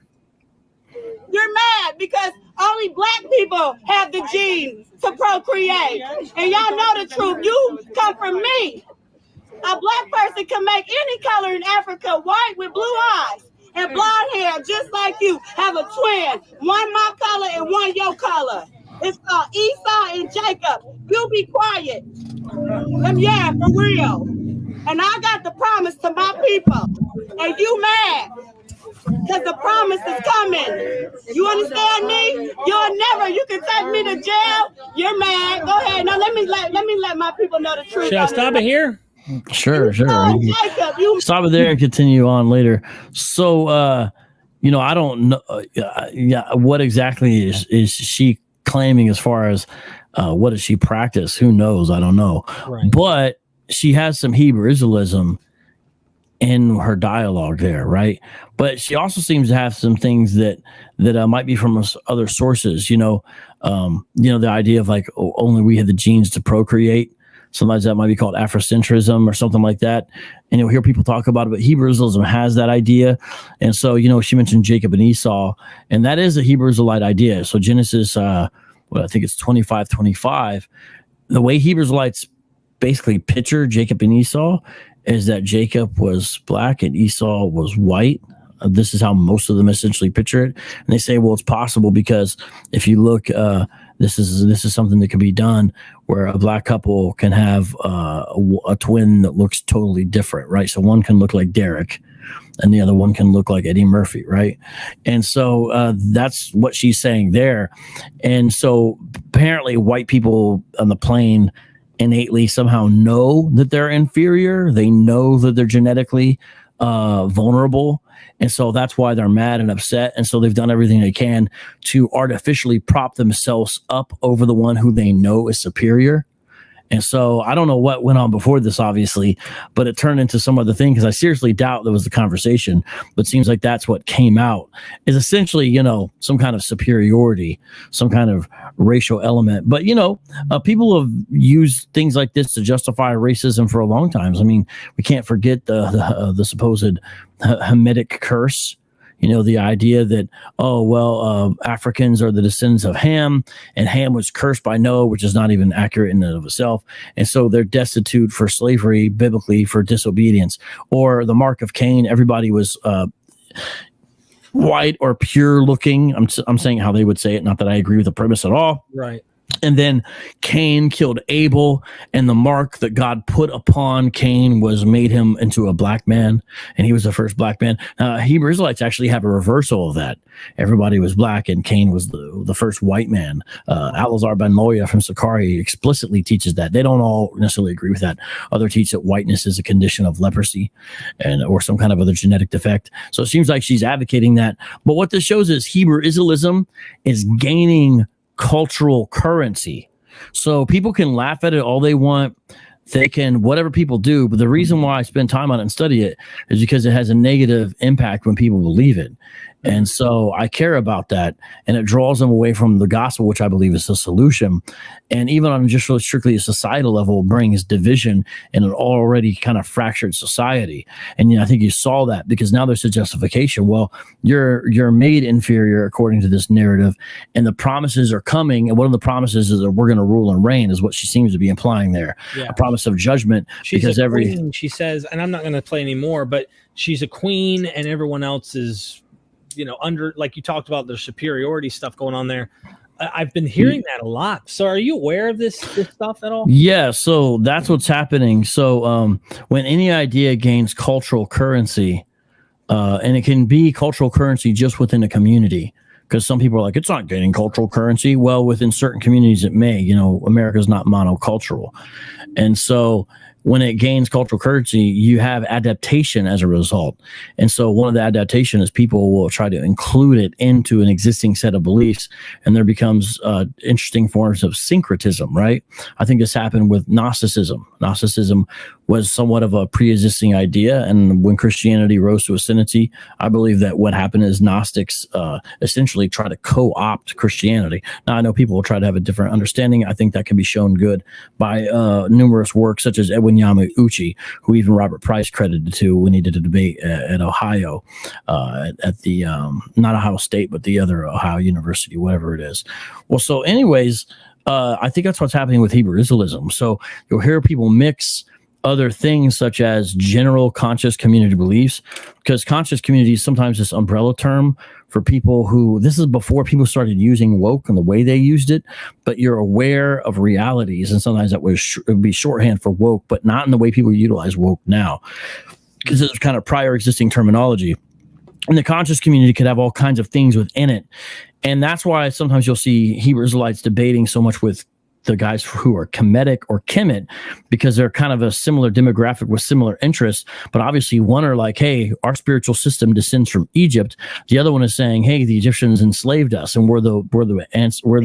You're mad because only black people have the genes to procreate, and y'all know the truth. You come from me. A black person can make any color in Africa white with blue eyes and blonde hair, just like you. Have a twin, one my color and one your color. It's called Esau and Jacob. You be quiet. Yeah, for real. And I got the promise to my people. And you mad. Because the promise is coming. You understand me? You can take me to jail. You're mad. Go ahead. Now let me let my people know the truth. Should I stop it here? Sure. Jacob, Stop it there and continue on later. So I don't know what exactly is she claiming as far as what does she practice? Who knows? I don't know. Right. But she has some Hebrew Israelism in her dialogue there, right? But she also seems to have some things that might be from other sources. The idea of like only we have the genes to procreate. Sometimes that might be called Afrocentrism or something like that. And you'll hear people talk about it, but Hebrew Israelism has that idea. And so, she mentioned Jacob and Esau, and that is a Hebrew Israelite idea. So Genesis, I think it's 25:25. The way Hebrew Israelites basically picture Jacob and Esau is that Jacob was black and Esau was white. This is how most of them essentially picture it. And they say, well, it's possible because if you look, this is something that can be done where a black couple can have a twin that looks totally different, right? So one can look like Derek and the other one can look like Eddie Murphy, right? And so that's what she's saying there. And so apparently white people on the plane innately somehow know that they're inferior. They know that they're genetically vulnerable. And so that's why they're mad and upset. And so they've done everything they can to artificially prop themselves up over the one who they know is superior. And so I don't know what went on before this, obviously, but it turned into some other thing because I seriously doubt there was a conversation, but it seems like that's what came out is essentially, some kind of superiority, some kind of racial element. But, people have used things like this to justify racism for a long time. I mean, we can't forget the supposed Hamitic curse. The idea that, Africans are the descendants of Ham, and Ham was cursed by Noah, which is not even accurate in and of itself. And so they're destitute for slavery, biblically, for disobedience. Or the mark of Cain, everybody was white or pure looking. I'm saying how they would say it, not that I agree with the premise at all. Right. And then Cain killed Abel, and the mark that God put upon Cain was made him into a black man, and he was the first black man. Hebrew Israelites actually have a reversal of that. Everybody was black, and Cain was the first white man. Alazar ben Loya from Sakari explicitly teaches that. They don't all necessarily agree with that. Others teach that whiteness is a condition of leprosy or some kind of other genetic defect. So it seems like she's advocating that. But what this shows is Hebrew Israelism is gaining cultural currency. So people can laugh at it all they want. They can, whatever people do. But the reason why I spend time on it and study it is because it has a negative impact when people believe it. And so I care about that, and it draws them away from the gospel, which I believe is the solution. And even on just really strictly a societal level, brings division in an already kind of fractured society. And I think you saw that, because now there's a justification. Well, you're made inferior according to this narrative, and the promises are coming. And one of the promises is that we're going to rule and reign, is what she seems to be implying there. Yeah. A promise of judgment. She's because queen, she says, and I'm not going to play anymore, but she's a queen, and everyone else is, under, like you talked about, the superiority stuff going on there. I've been hearing that a lot. So are you aware of this stuff at all? Yeah, so that's what's happening. So when any idea gains cultural currency, and it can be cultural currency just within a community, because some people are like, it's not gaining cultural currency. Well, within certain communities, it may. America's not monocultural. And so when it gains cultural currency, you have adaptation as a result. And so one of the adaptation is people will try to include it into an existing set of beliefs, and there becomes interesting forms of syncretism, right? I think this happened with Gnosticism. Gnosticism was somewhat of a pre-existing idea, and when Christianity rose to ascendancy, I believe that what happened is Gnostics essentially try to co-opt Christianity. Now, I know people will try to have a different understanding. I think that can be shown good by numerous works such as Edwin Yamauchi, who even Robert Price credited to when he did a debate at Ohio, at the, not Ohio State, but the other Ohio University, whatever it is. Well, so anyways, I think that's what's happening with Hebrew Israelism. So you'll hear people mix other things such as general conscious community beliefs, because conscious community is sometimes this umbrella term for people who, this is before people started using woke and the way they used it, but you're aware of realities, and sometimes that would be shorthand for woke, but not in the way people utilize woke now, because it's kind of prior existing terminology. And the conscious community could have all kinds of things within it. And that's why sometimes you'll see Hebrew Israelites debating so much with the guys who are Kemetic or Kemet, because they're kind of a similar demographic with similar interests. But obviously one are like, hey, our spiritual system descends from Egypt. The other one is saying, hey, the Egyptians enslaved us, and we're the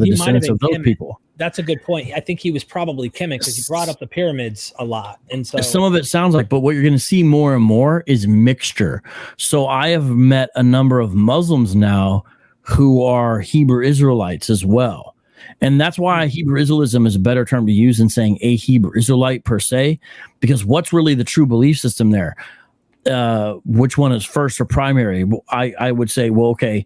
descendants of those Kemet. People. That's a good point. I think he was probably Kemet, because he brought up the pyramids a lot. And so some of it sounds like, but what you're going to see more and more is mixture. So I have met a number of Muslims now who are Hebrew Israelites as well. And that's why Hebrew Israelism is a better term to use than saying a Hebrew Israelite per se, because what's really the true belief system there? Which one is first or primary? I would say, well, okay,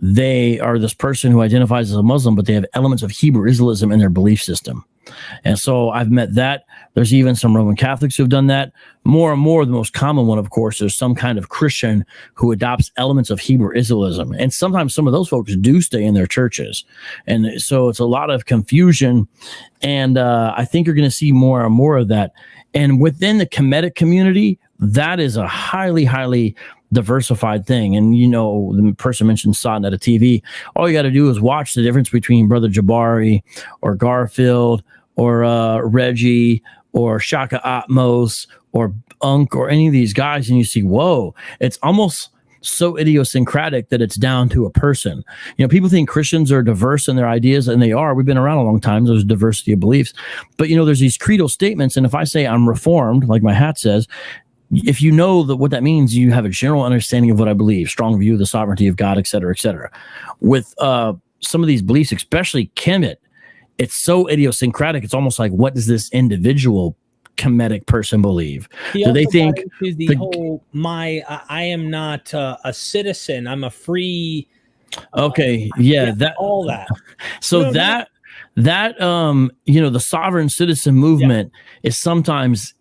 they are this person who identifies as a Muslim, but they have elements of Hebrew Israelism in their belief system. And so I've met that. There's even some Roman Catholics who have done that. More and more, the most common one, of course, is some kind of Christian who adopts elements of Hebrew Israelism. And sometimes some of those folks do stay in their churches. And so it's a lot of confusion. And I think you're going to see more and more of that. And within the Kemetic community, that is a highly, highly diversified thing. And the person mentioned Sotnet at TV. All you got to do is watch the difference between Brother Jabari or Garfield or Reggie or Shaka Atmos or Unk or any of these guys, and you see, whoa, it's almost so idiosyncratic that it's down to a person. People think Christians are diverse in their ideas, and they are. We've been around a long time. There's diversity of beliefs. But, there's these creedal statements, and if I say I'm Reformed, like my hat says, if you know what that means, you have a general understanding of what I believe, strong view of the sovereignty of God, et cetera, et cetera. With some of these beliefs, especially Kemet, it's so idiosyncratic. It's almost like, what does this individual Kemetic person believe? Do they think I am not a citizen, I'm a free? Okay, all that. So the sovereign citizen movement is sometimes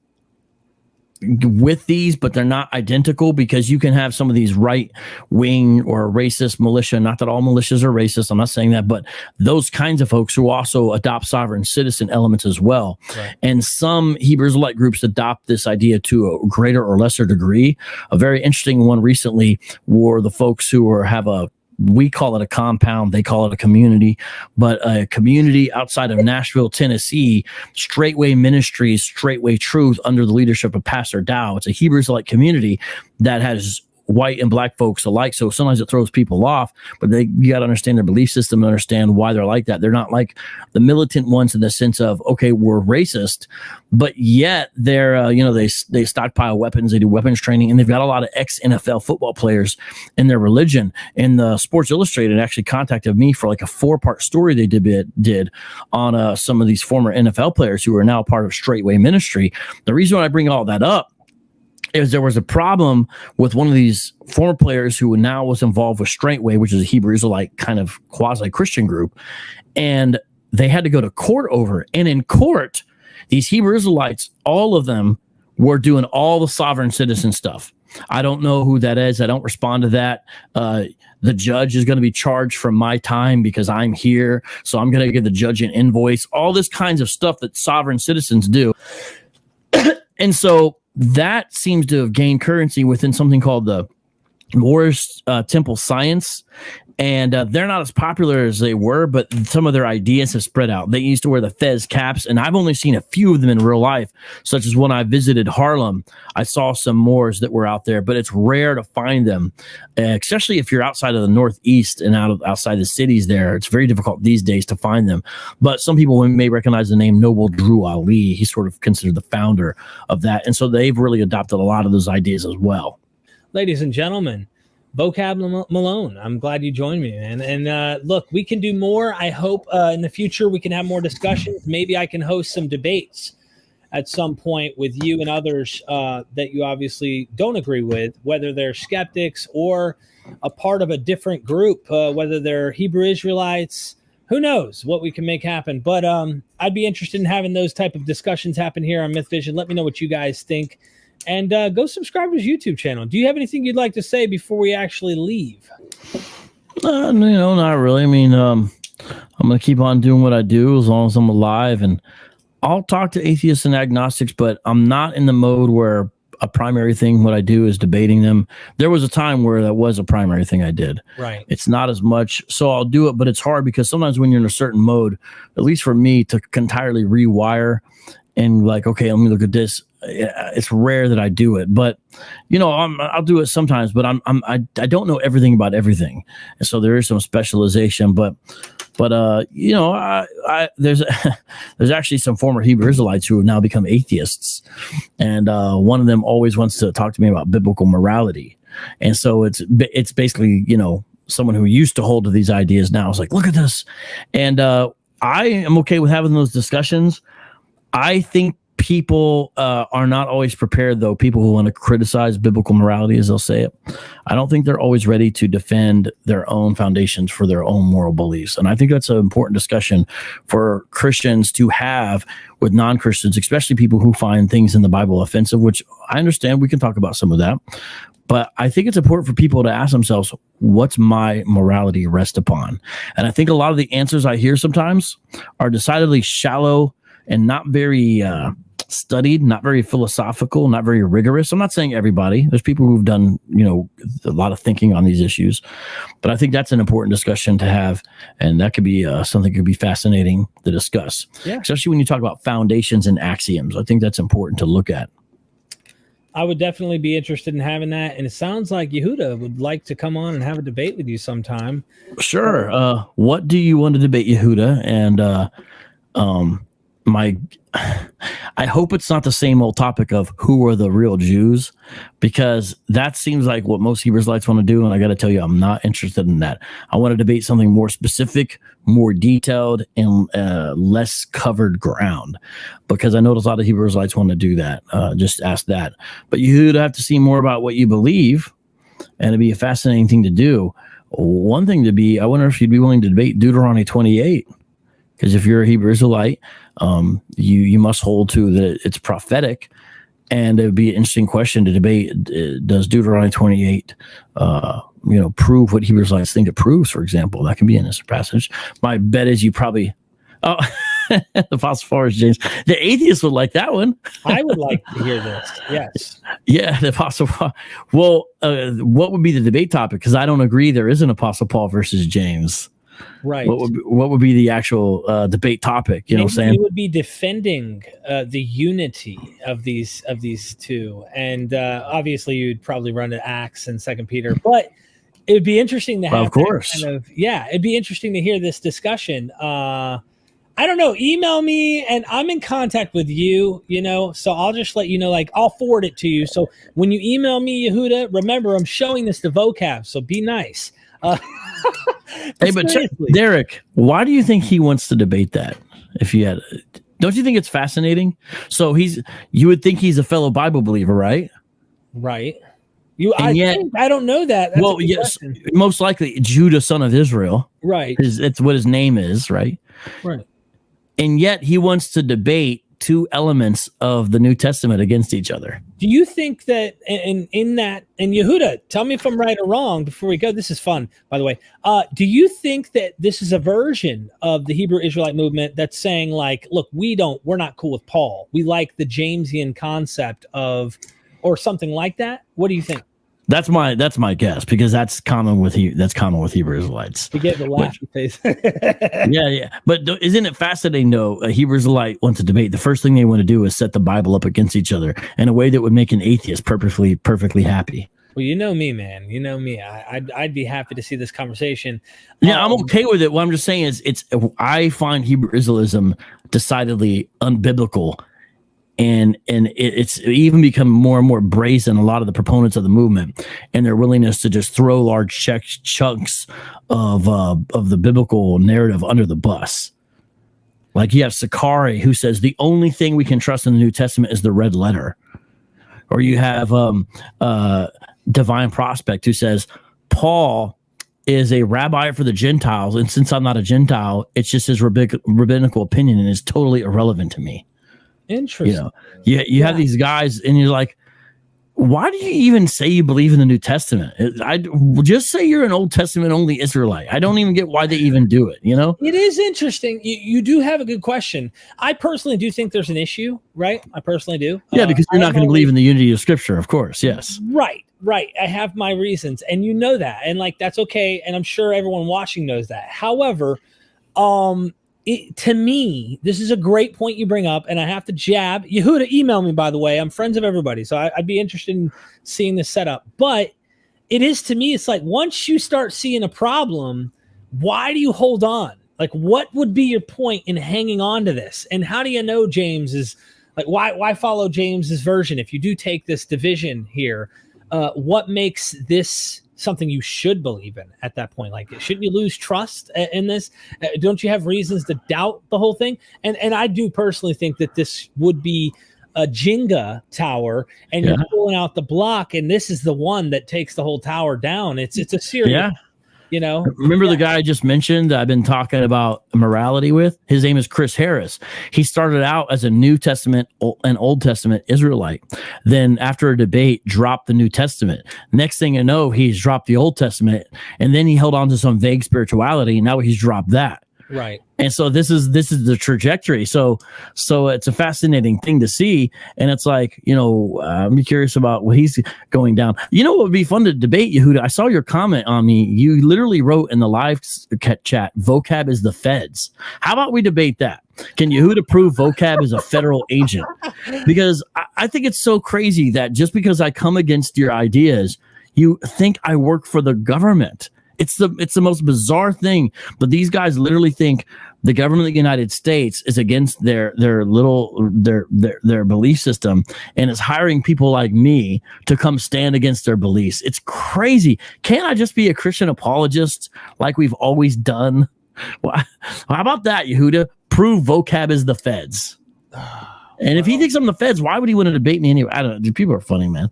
with these, but they're not identical, because you can have some of these right wing or racist militia. Not that all militias are racist, I'm not saying that, but those kinds of folks who also adopt sovereign citizen elements as well. Right. And some Hebrew Israelite groups adopt this idea to a greater or lesser degree. A very interesting one recently were the folks who we call it a compound, they call it a community, but a community outside of Nashville, Tennessee, Straightway Ministries, Straightway Truth, under the leadership of Pastor Dow. It's a Hebrew Israelite community that has white and black folks alike. So sometimes it throws people off, but you got to understand their belief system and understand why they're like that. They're not like the militant ones in the sense of, okay, we're racist, but yet they're, they stockpile weapons, they do weapons training, and they've got a lot of ex-NFL football players in their religion. And the Sports Illustrated actually contacted me for like a 4-part story they did on some of these former NFL players who are now part of Straightway Ministry. The reason why I bring all that up is there was a problem with one of these former players who now was involved with Straightway, which is a Hebrew Israelite kind of quasi-Christian group, and they had to go to court over it. And in court, these Hebrew Israelites, all of them were doing all the sovereign citizen stuff. I don't know who that is. I don't respond to that. The judge is going to be charged from my time because I'm here, so I'm going to give the judge an invoice. All this kinds of stuff that sovereign citizens do. And so that seems to have gained currency within something called the Moorish Temple Science. And they're not as popular as they were, but some of their ideas have spread out. They used to wear the fez caps, and I've only seen a few of them in real life, such as when I visited Harlem. I saw some Moors that were out there, but it's rare to find them, especially if you're outside of the Northeast and outside the cities there. It's very difficult these days to find them. But some people may recognize the name Noble Drew Ali. He's sort of considered the founder of that. And so they've really adopted a lot of those ideas as well. Ladies and gentlemen, Vocab Malone, I'm glad you joined me, man. And look, we can do more. I hope in the future we can have more discussions. Maybe I can host some debates at some point with you and others that you obviously don't agree with, whether they're skeptics or a part of a different group, whether they're Hebrew Israelites. Who knows what we can make happen. But I'd be interested in having those type of discussions happen here on MythVision. Let me know what you guys think. And go subscribe to his YouTube channel. Do you have anything you'd like to say before we actually leave? Not really. I mean, I'm going to keep on doing what I do as long as I'm alive. And I'll talk to atheists and agnostics, but I'm not in the mode where a primary thing, what I do is debating them. There was a time where that was a primary thing I did. Right. It's not as much. So I'll do it, but it's hard because sometimes when you're in a certain mode, at least for me, to entirely rewire and like, okay, let me look at this. It's rare that I do it, but I'll do it sometimes. But I don't know everything about everything, and so there is some specialization. But there's actually some former Hebrew Israelites who have now become atheists, and one of them always wants to talk to me about biblical morality, and so it's basically someone who used to hold to these ideas now is like, look at this, and I am okay with having those discussions. I think people are not always prepared, though. People who want to criticize biblical morality, as they'll say it, I don't think they're always ready to defend their own foundations for their own moral beliefs. And I think that's an important discussion for Christians to have with non-Christians, especially people who find things in the Bible offensive, which I understand. We can talk about some of that. But I think it's important for people to ask themselves, what's my morality rest upon? And I think a lot of the answers I hear sometimes are decidedly shallow and not very studied, not very philosophical, not very rigorous. I'm not saying everybody. There's people who've done, a lot of thinking on these issues. But I think that's an important discussion to have. And that could be something that could be fascinating to discuss, especially when you talk about foundations and axioms. I think that's important to look at. I would definitely be interested in having that. And it sounds like Yehuda would like to come on and have a debate with you sometime. Sure. What do you want to debate, Yehuda? And I hope it's not the same old topic of who are the real Jews, because that seems like what most Hebrew Israelites want to do. And I got to tell you, I'm not interested in that. I want to debate something more specific, more detailed, and less covered ground, because I know there's a lot of Hebrew Israelites want to do that. Just ask that. But you'd have to see more about what you believe, and it'd be a fascinating thing to do. One thing I wonder if you'd be willing to debate Deuteronomy 28, because if you're a Hebrew Israelite, you must hold to that it's prophetic, and it would be an interesting question to debate. Does Deuteronomy 28, prove what Hebrew Israelites think it proves? For example, that can be in this passage. My bet is you probably, the Apostle Paul is James. The atheists would like that one. I would like to hear this. Yes. Yeah, the Apostle Paul. Well, what would be the debate topic? Because I don't agree there is an Apostle Paul versus James. Right. What would be the actual debate topic? You know what I'm saying? It would be defending the unity of these two, and obviously you'd probably run to Acts and Second Peter, but it would be interesting to have. Of course. It'd be interesting to hear this discussion. I don't know. Email me, and I'm in contact with you. So I'll just let you know. Like, I'll forward it to you. So when you email me, Yehuda, remember I'm showing this to Vocab. So be nice. Hey, but Derek, why do you think he wants to debate that? Don't you think it's fascinating? So you would think he's a fellow Bible believer, right? Right. I don't know that. That's well, yes, most likely Judah, son of Israel. Right. It's what his name is, right? Right. And yet he wants to debate two elements of the New Testament against each other. Do you think that and Yehuda, tell me if I'm right or wrong before we go. This is fun, by the way. Do you think that this is a version of the Hebrew Israelite movement that's saying, like, look, we're not cool with Paul. We like the Jamesian concept of, or something like that? What do you think? That's my guess, because that's common with Hebrew Israelites. To get the laugh face. Yeah. But isn't it fascinating though? A Hebrew Israelite wants to debate. The first thing they want to do is set the Bible up against each other in a way that would make an atheist perfectly happy. Well, you know me, man. You know me. I'd be happy to see this conversation. Yeah, I'm okay with it. What I'm just saying is, I find Hebrew Israelism decidedly unbiblical. And it's even become more and more brazen, a lot of the proponents of the movement, and their willingness to just throw large chunks of the biblical narrative under the bus. Like you have Sakari, who says the only thing we can trust in the New Testament is the red letter. Or you have Divine Prospect, who says Paul is a rabbi for the Gentiles, and since I'm not a Gentile, it's just his rabbinical opinion and it's totally irrelevant to me. Interesting. You have these guys, and you're like, why do you even say you believe in the New Testament? I just say you're an Old Testament only Israelite. I don't even get why they even do it. It is interesting. You do have a good question. I personally do think there's an issue, right? I personally do. Yeah, because you're not going to believe in the unity of Scripture, of course. Yes. Right. I have my reasons, and you know that, and like that's okay. And I'm sure everyone watching knows that. However, to me, this is a great point you bring up, and I have to jab. Yehuda, email me, by the way. I'm friends of everybody, so I'd be interested in seeing this setup. But it is, to me, it's like once you start seeing a problem, why do you hold on? Like, what would be your point in hanging on to this? And how do you know James is, like, why follow James's version? If you do take this division here, what makes this something you should believe in at that point? Like, shouldn't you lose trust in this? Don't you have reasons to doubt the whole thing? And I do personally think that this would be a Jenga tower, and you're pulling out the block, and this is the one that takes the whole tower down. It's a serious, Remember the guy I just mentioned that I've been talking about morality with? His name is Chris Harris. He started out as a New Testament and Old Testament Israelite. Then after a debate, dropped the New Testament. Next thing you know, he's dropped the Old Testament, and then he held on to some vague spirituality, and now he's dropped that. Right. And so this is the trajectory. So it's a fascinating thing to see. And it's like, I'm curious about what he's going down. What would be fun to debate, Yehuda? I saw your comment on me. You literally wrote in the live chat, vocab is the feds. How about we debate that? Can Yehuda prove vocab is a federal agent? Because I think it's so crazy that just because I come against your ideas, you think I work for the government. It's the most bizarre thing, but these guys literally think the government of the United States is against their belief system and is hiring people like me to come stand against their beliefs. It's crazy. Can't I just be a Christian apologist like we've always done? Well, how about that, Yehuda? Prove vocab is the feds. And if he thinks I'm the feds, why would he want to debate me anyway? I don't know. People are funny, man.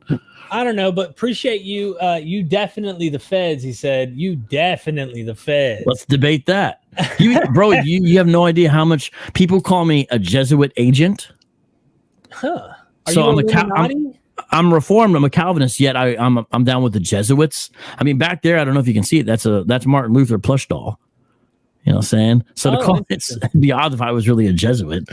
I don't know, but appreciate you. You definitely the feds, he said. You definitely the feds. Let's debate that. You have no idea how much people call me a Jesuit agent. Huh. I'm Reformed. I'm a Calvinist, yet I'm down with the Jesuits. I mean, back there, I don't know if you can see it. That's Martin Luther plush doll. You know what I'm saying? So to call it'd be odd if I was really a Jesuit.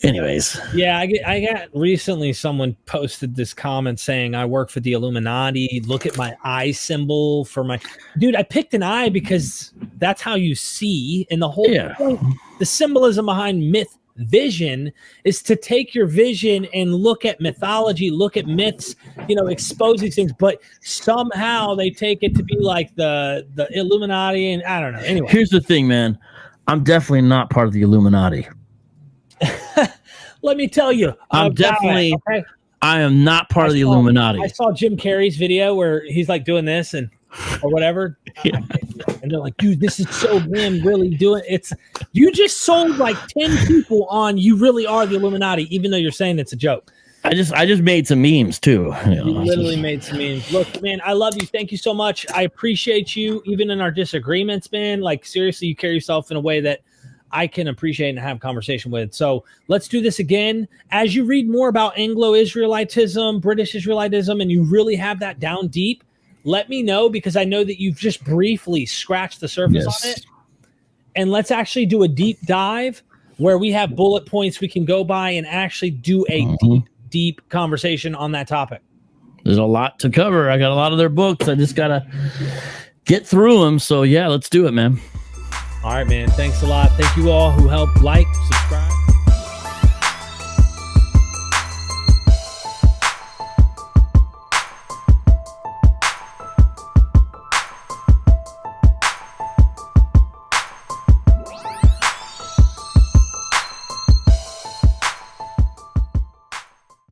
Anyways. Yeah, I got recently someone posted this comment saying I work for the Illuminati. Look at my eye symbol for my dude. I picked an eye because that's how you see, and the whole point, the symbolism behind myth vision is to take your vision and look at mythology, look at myths, expose these things, but somehow they take it to be like the Illuminati, and I don't know. Anyway, here's the thing, man. I'm definitely not part of the Illuminati. Let me tell you, I am not part of the Illuminati. I saw Jim Carrey's video where he's like doing this or whatever. Yeah. And they're like, dude, this is so him really doing it. You just sold like 10 people on you really are the Illuminati, even though you're saying it's a joke. I just made some memes too. You literally made some memes. Look, man, I love you. Thank you so much. I appreciate you, even in our disagreements, man. Like, seriously, you carry yourself in a way that I can appreciate and have conversation with. So let's do this again. As you read more about Anglo-Israelitism, British Israelitism, and you really have that down deep, let me know, because I know that you've just briefly scratched the surface on it. And let's actually do a deep dive where we have bullet points we can go by and actually do a deep conversation on that topic. There's a lot to cover. I got a lot of their books. I just got to get through them. So yeah, let's do it, man. All right, man. Thanks a lot. Thank you all who helped like, subscribe.